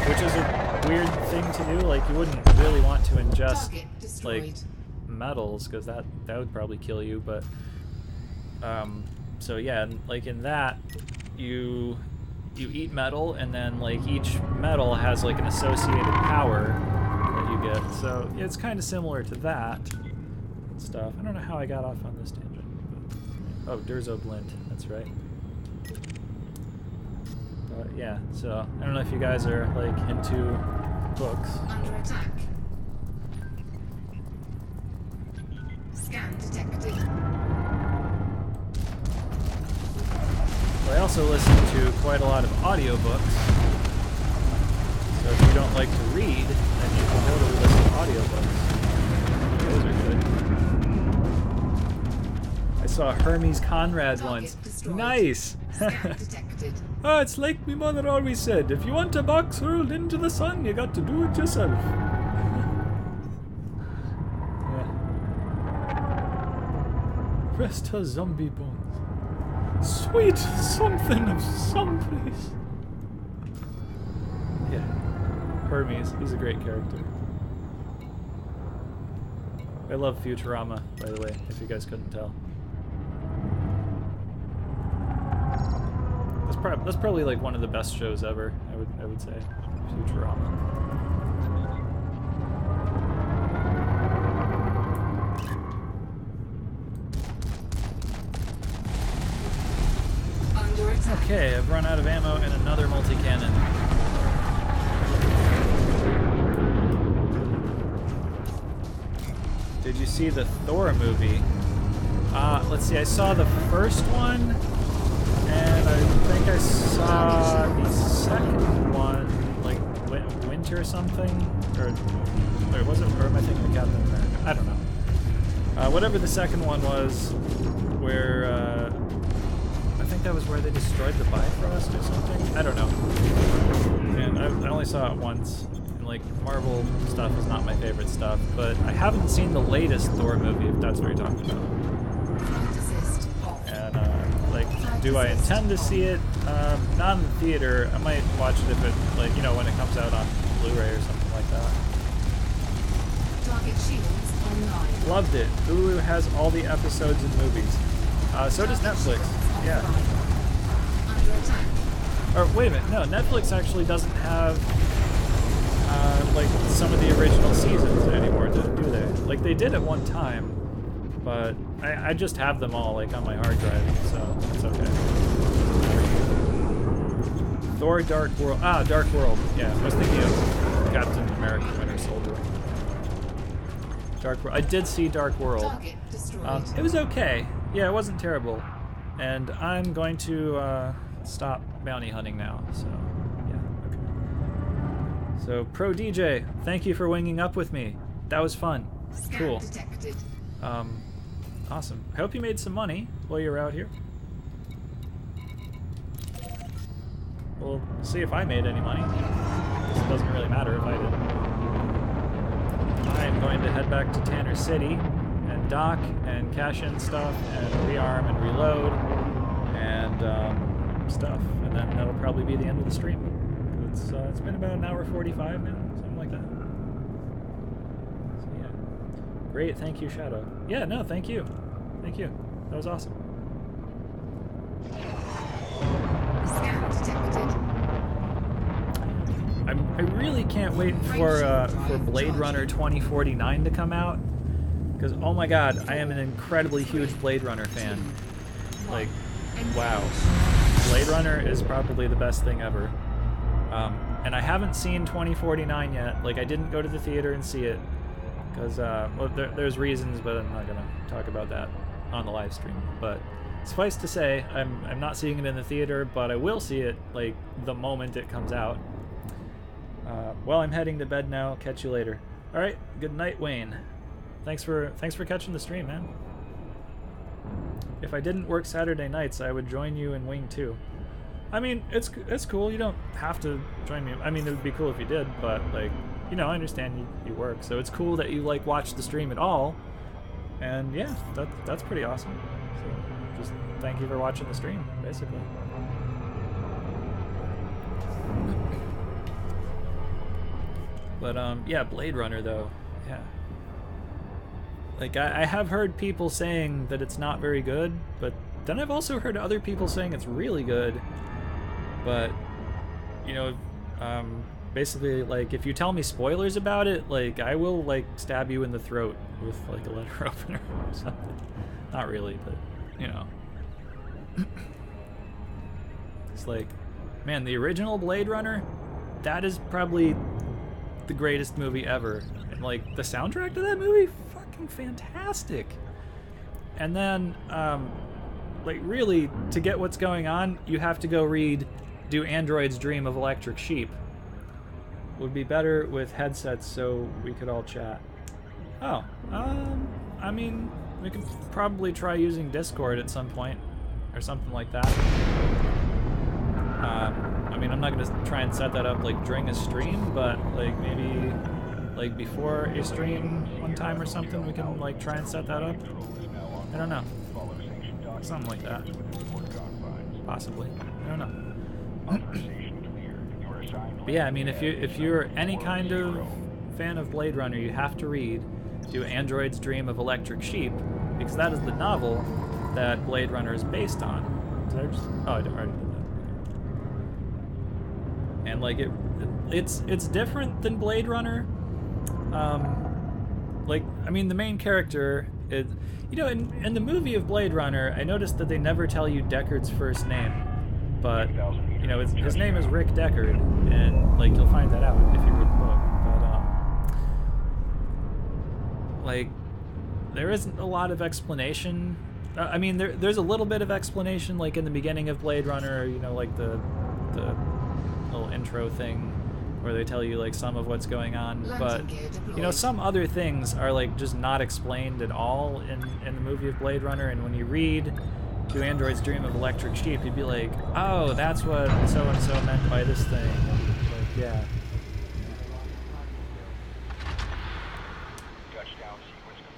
which is a weird thing to do. Like you wouldn't really want to ingest like metals because that would probably kill you, but so yeah, like in that, you eat metal, and then like each metal has like an associated power that you get. So yeah, it's kind of similar to that stuff. I don't know how I got off on this tangent. But, oh, Durzo Blint, that's right. But yeah, so I don't know if you guys are like into books. Under attack. Scan detected. But I also listen to quite a lot of audiobooks. So if you don't like to read, then you can totally listen to audiobooks. Those are good. I saw Hermes Conrad once. Nice! Scan detected. Oh, it's like me mother always said, if you want a box hurled into the sun, you got to do it yourself. Yeah. Rest her zombie bones. Sweet something of someplace. Yeah. Hermes, he's a great character. I love Futurama, by the way, if you guys couldn't tell. That's probably like one of the best shows ever, I would say. Futurama. Under attack. Okay, I've run out of ammo and another multi-cannon. Did you see the Thor movie? Let's see, I saw the first one, and I think I saw the second one, like Winter something, or was it? Or am I thinking of Captain America? I don't know. Whatever the second one was, where I think that was where they destroyed the Bifrost or something. I don't know. And I only saw it once. And like Marvel stuff is not my favorite stuff, but I haven't seen the latest Thor movie, if that's what you're talking about. And like, do I intend to see it? Not in the theater. I might watch it if it, like, you know, when it comes out on Blu-ray or something like that. Target shields online. Loved it. Hulu has all the episodes and movies. So does Netflix. Yeah. Under attack. Or wait a minute, no, Netflix actually doesn't have like some of the original seasons anymore, do they? Like they did at one time, but I just have them all like on my hard drive, so it's okay. Thor: Dark World. Ah, Dark World. Yeah, I was thinking of Captain America: Winter Soldier. Dark World. I did see Dark World. Target destroyed. It was okay. Yeah, it wasn't terrible. And I'm going to stop bounty hunting now, so yeah, okay. So, Pro DJ, thank you for winging up with me. That was fun. Scan Cool. detected. Awesome. I hope you made some money while you're out here. We'll see if I made any money. It doesn't really matter if I did. I'm going to head back to Tanner City and dock and cash in stuff and rearm and reload and stuff, and then that'll probably be the end of the stream. It's been about an hour 45 now, something like that. So yeah, great. Thank you, Shadow. Yeah, no, thank you, that was awesome. Scan detected. I really can't wait for Blade Runner 2049 to come out, because oh my god, I am an incredibly huge Blade Runner fan. Like, wow. Blade Runner is probably the best thing ever. And I haven't seen 2049 yet. Like, I didn't go to the theater and see it, because, well, there's reasons, but I'm not going to talk about that on the live stream. But suffice to say, I'm not seeing it in the theater, but I will see it, like, the moment it comes out. Well, I'm heading to bed now. Catch you later. All right, good night, Wayne. Thanks for catching the stream, man. If I didn't work Saturday nights, I would join you in Wing 2. I mean, it's cool. You don't have to join me. I mean, it would be cool if you did, but like, you know, I understand you work, so it's cool that you like watch the stream at all. And yeah, that's pretty awesome. So just thank you for watching the stream, basically. But yeah, Blade Runner though, yeah. Like, I have heard people saying that it's not very good, but then I've also heard other people saying it's really good. But, you know, basically, like, if you tell me spoilers about it, like, I will, like, stab you in the throat with, like, a letter opener or something. Not really, but, you know. It's like, Man, the original Blade Runner, that is probably the greatest movie ever. And, like, the soundtrack to that movie, fucking fantastic. And then, like, really, to get what's going on, you have to go read Do Androids Dream of Electric Sheep. Would be better with headsets so we could all chat. Oh, I mean, we could probably try using Discord at some point, or something like that. I mean, I'm not gonna try and set that up like during a stream, but like maybe like before a stream one time or something, we can like try and set that up. I don't know, something like that, possibly. I don't know. But yeah, I mean, if you're any kind of fan of Blade Runner, you have to read Do Androids Dream of Electric Sheep, because that is the novel that Blade Runner is based on. Did I just? Oh, I already did that. And like it's different than Blade Runner. Like, I mean, the main character is, you know, in the movie of Blade Runner, I noticed that they never tell you Deckard's first name, but you know, his name is Rick Deckard, and like you'll find that out if you read the book. But like, there isn't a lot of explanation. I mean, there's a little bit of explanation, like in the beginning of Blade Runner, you know, like the little intro thing where they tell you like some of what's going on, but you know, some other things are like just not explained at all in the movie of Blade Runner. And when you read Do Androids Dream of Electric Sheep, you'd be like, oh, that's what so and so meant by this thing. Like, yeah.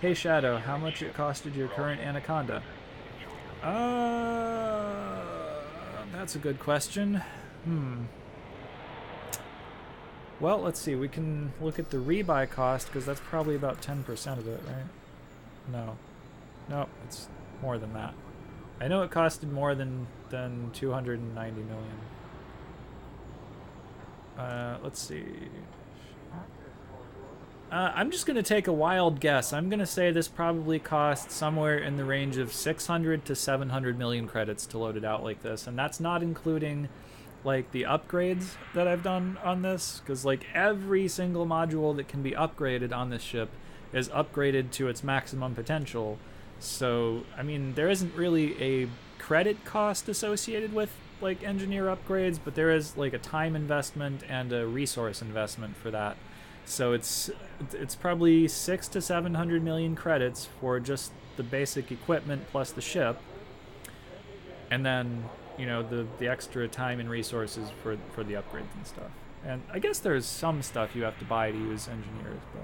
Hey Shadow, how much it costed your current Anaconda? That's a good question. Well, let's see. We can look at the rebuy cost, because that's probably about 10% of it, right? No, it's more than that. I know it costed more than 290 million. Let's see. I'm just going to take a wild guess. I'm going to say this probably cost somewhere in the range of 600 to 700 million credits to load it out like this. And that's not including like the upgrades that I've done on this, because like every single module that can be upgraded on this ship is upgraded to its maximum potential. So, I mean, there isn't really a credit cost associated with like engineer upgrades, but there is like a time investment and a resource investment for that. So it's probably 600 to 700 million credits for just the basic equipment plus the ship, and then, you know, the extra time and resources for the upgrades and stuff. And I guess there's some stuff you have to buy to use engineers, but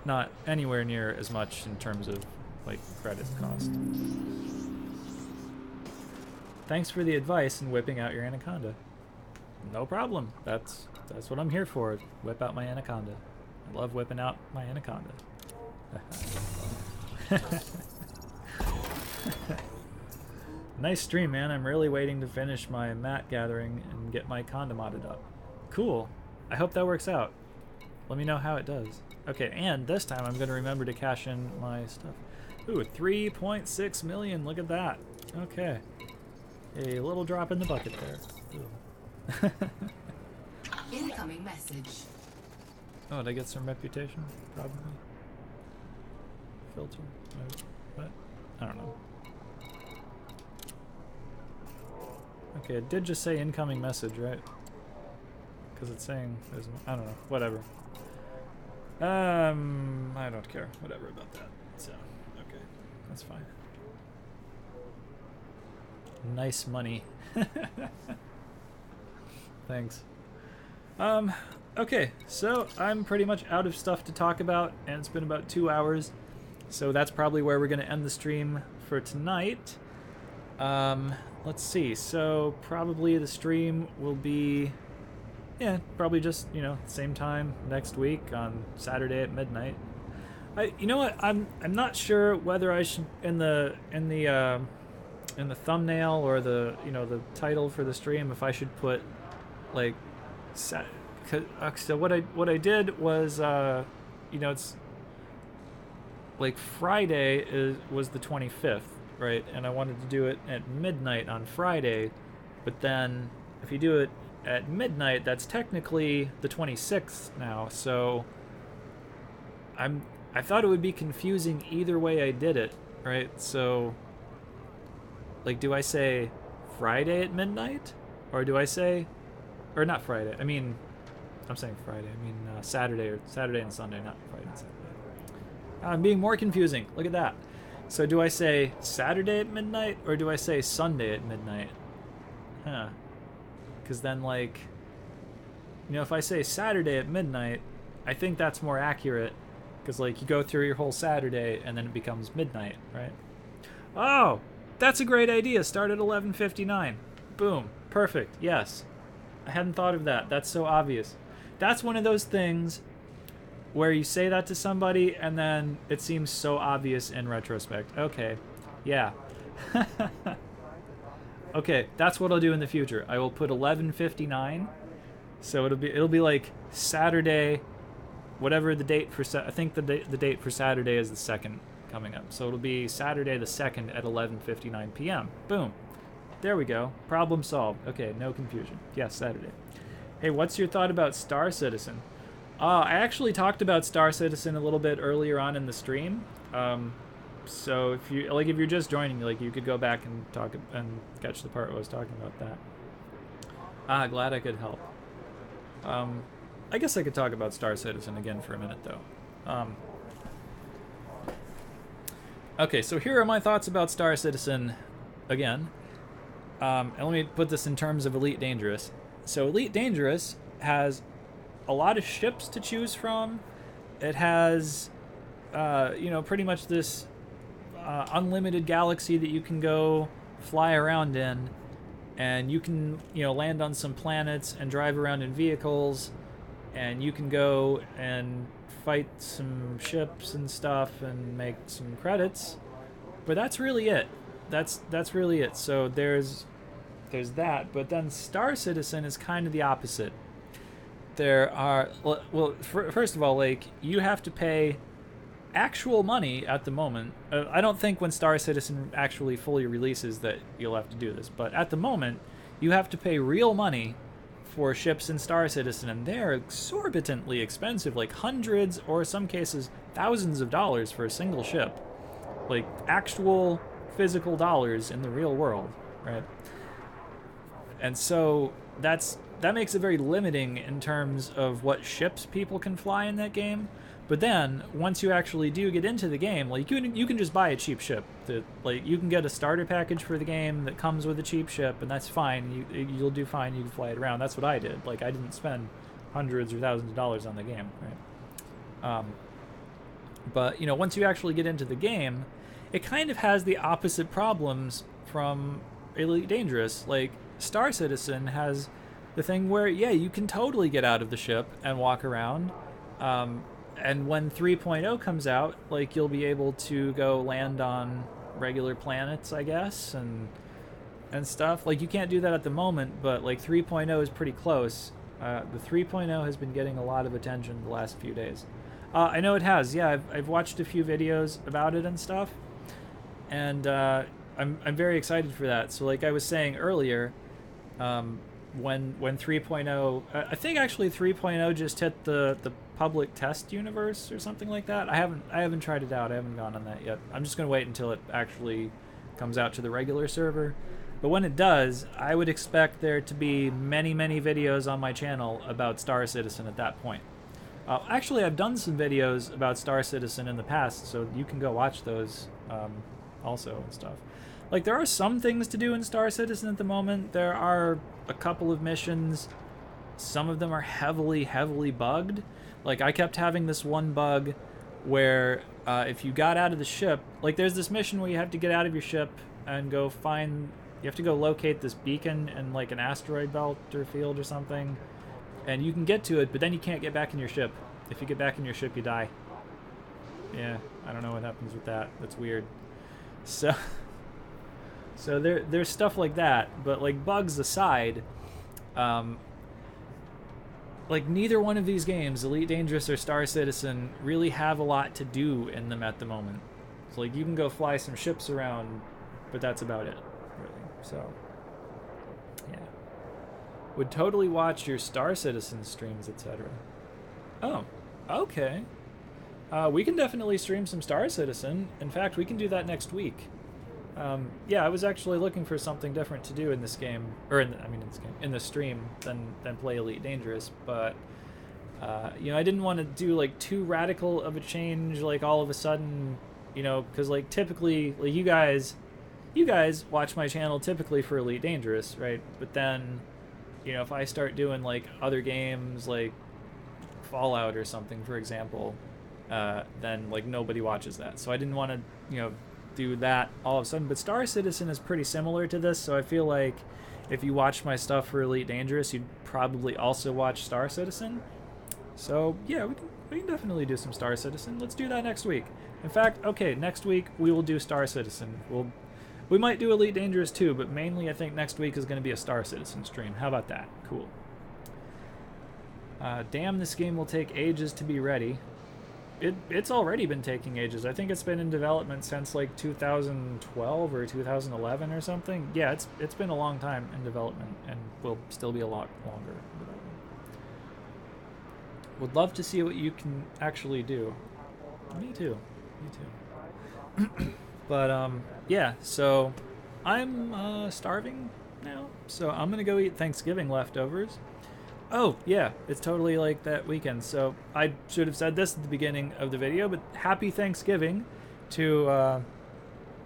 not anywhere near as much in terms of like credit cost. Thanks for the advice in whipping out your Anaconda. No problem. That's what I'm here for. Whip out my Anaconda. I love whipping out my Anaconda. Nice stream, man. I'm really waiting to finish my mat gathering and get my Conda modded up. Cool. I hope that works out. Let me know how it does. Okay, and this time I'm going to remember to cash in my stuff. Ooh, 3.6 million. Look at that. Okay. A little drop in the bucket there. Ooh. Incoming message. Oh, did I get some reputation? Probably. Filter. What? I don't know. Okay, it did just say incoming message, right? Because it's saying there's, I don't know, whatever. I don't care, whatever about that. So, okay, that's fine. Nice money. Thanks. Okay, so I'm pretty much out of stuff to talk about, and it's been about 2 hours, so that's probably where we're going to end the stream for tonight. Let's see, so probably the stream will be, yeah, probably just, you know, same time next week on Saturday at midnight. You know what, I'm not sure whether I should, in the thumbnail or the, you know, the title for the stream, if I should put like, so what I did was, you know, it's like Friday was the 25th, right? And I wanted to do it at midnight on Friday, but then if you do it at midnight, that's technically the 26th now. So I thought it would be confusing either way I did it, right? So, like, do I say Friday at midnight, or do I say, or not Friday? I mean, I'm saying Friday. I mean Saturday and Sunday, not Friday and Saturday. I'm being more confusing. Look at that. So do I say Saturday at midnight, or do I say Sunday at midnight? Huh. Because then, like, you know, if I say Saturday at midnight, I think that's more accurate. Because, like, you go through your whole Saturday, and then it becomes midnight, right? Oh, that's a great idea. Start at 11:59. Boom. Perfect. Yes. I hadn't thought of that. That's so obvious. That's one of those things where you say that to somebody, and then it seems so obvious in retrospect. Okay. Yeah. Okay, that's what I'll do in the future. I will put 11:59. So it'll be like Saturday, whatever the date for I think the date for Saturday is the 2nd coming up. So it'll be Saturday the 2nd at 11:59 p.m. Boom. There we go. Problem solved. Okay, no confusion. Yes, Saturday. Hey, what's your thought about Star Citizen? I actually talked about Star Citizen a little bit earlier on in the stream. So if you're just joining, like, you could go back and talk and catch the part where I was talking about that. Glad I could help. I guess I could talk about Star Citizen again for a minute, though. Okay, so here are my thoughts about Star Citizen again. And let me put this in terms of Elite Dangerous. So Elite Dangerous has a lot of ships to choose from. It has, pretty much this unlimited galaxy that you can go fly around in, and you can, land on some planets and drive around in vehicles, and you can go and fight some ships and stuff and make some credits. But that's really it. That's really it. So there's that, but then Star Citizen is kind of the opposite. There are, first of all, like, you have to pay actual money at the moment. I don't think when Star Citizen actually fully releases that you'll have to do this, but at the moment, you have to pay real money for ships in Star Citizen, and they're exorbitantly expensive, like hundreds or some cases thousands of dollars for a single ship. Like, actual physical dollars in the real world, right? And so that makes it very limiting in terms of what ships people can fly in that game. But then once you actually do get into the game, like, you can just buy a cheap ship. Like, you can get a starter package for the game that comes with a cheap ship, and that's fine. You'll do fine. You can fly it around. That's what I did. Like, I didn't spend hundreds or thousands of dollars on the game, right? But once you actually get into the game, it kind of has the opposite problems from Elite Dangerous. Like, Star Citizen has the thing where, yeah, you can totally get out of the ship and walk around. And when 3.0 comes out, like, you'll be able to go land on regular planets, I guess, and stuff. Like, you can't do that at the moment, but, like, 3.0 is pretty close. The 3.0 has been getting a lot of attention the last few days. I know it has. Yeah, I've watched a few videos about it and stuff, and I'm very excited for that. So, like I was saying earlier, when 3.0, I think actually 3.0 just hit the public test universe or something like that. I haven't tried it out. I haven't gone on that yet. I'm just gonna wait until it actually comes out to the regular server. But when it does, I would expect there to be many videos on my channel about Star Citizen at that point. Actually, I've done some videos about Star Citizen in the past, so you can go watch those also and stuff. Like, there are some things to do in Star Citizen at the moment. There are a couple of missions. Some of them are heavily bugged. Like, I kept having this one bug where if you got out of the ship, like, there's this mission where you have to get out of your ship and you have to go locate this beacon in, like, an asteroid belt or field or something. And you can get to it, but then you can't get back in your ship. If you get back in your ship, you die. Yeah, I don't know what happens with that. That's weird. So there's stuff like that, but, like, bugs aside, like, neither one of these games, Elite Dangerous or Star Citizen, really have a lot to do in them at the moment. So, like, you can go fly some ships around, but that's about it, really. So, yeah. Would totally watch your Star Citizen streams, etc. Oh, okay. We can definitely stream some Star Citizen. In fact, we can do that next week. Yeah, I was actually looking for something different to do in this game, or in the stream than play Elite Dangerous. But you know, I didn't want to do like too radical of a change, like all of a sudden, you know, because like typically, like you guys watch my channel typically for Elite Dangerous, right? But then, you know, if I start doing like other games like Fallout or something, for example, then like nobody watches that. So I didn't want to, you know, do that all of a sudden. But Star Citizen is pretty similar to this, so I feel like if you watch my stuff for Elite Dangerous, you'd probably also watch Star Citizen. So yeah, we can definitely do some Star Citizen. Let's do that next week. In fact, okay, next week we will do Star Citizen. We might do Elite Dangerous too, but mainly I think next week is going to be a Star Citizen stream. How about that? Cool. Damn, this game will take ages to be ready. It's already been taking ages. I think it's been in development since like 2012 or 2011 or something. Yeah, it's been a long time in development and will still be a lot longer in development. Would love to see what you can actually do. Me too. But yeah, so I'm starving now, so I'm gonna go eat Thanksgiving leftovers. Oh yeah, it's totally like that weekend. So I should have said this at the beginning of the video, but happy Thanksgiving to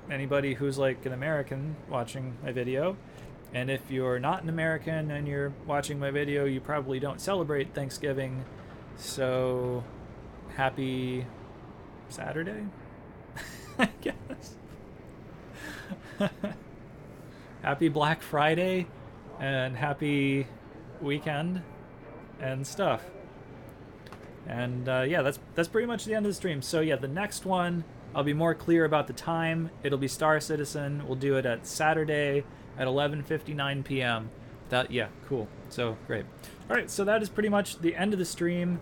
anybody who's like an American watching my video. And if you're not an American and you're watching my video, you probably don't celebrate Thanksgiving. So happy Saturday, I guess. Happy Black Friday and happy weekend and stuff. And yeah, that's pretty much the end of the stream. So yeah, the next one I'll be more clear about the time. It'll be Star Citizen. We'll do it at Saturday at 11:59 p.m. Yeah, cool. So great. All right, so that is pretty much the end of the stream.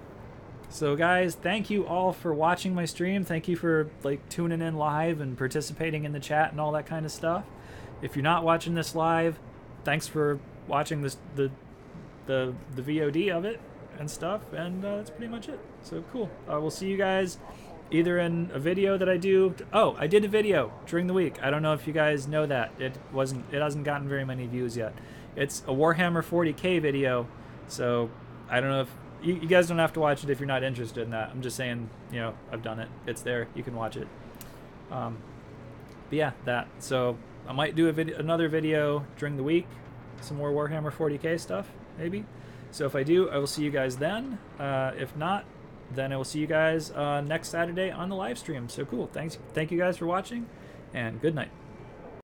So guys, thank you all for watching my stream. Thank you for like tuning in live and participating in the chat and all that kind of stuff. If you're not watching this live, thanks for watching this the VOD of it and stuff, and that's pretty much it. So cool. We'll see you guys either in a video that I do. Oh, I did a video during the week. I don't know if you guys know that. It hasn't gotten very many views yet. It's a Warhammer 40k video, so I don't know if you guys don't have to watch it if you're not interested in that. I'm just saying, you know, I've done it. It's there. You can watch it. But yeah, that. So I might do another video during the week, some more Warhammer 40k stuff, maybe. So if I do, I will see you guys then. If not, then I will see you guys next Saturday on the live stream. So cool. Thank you guys for watching, and good night.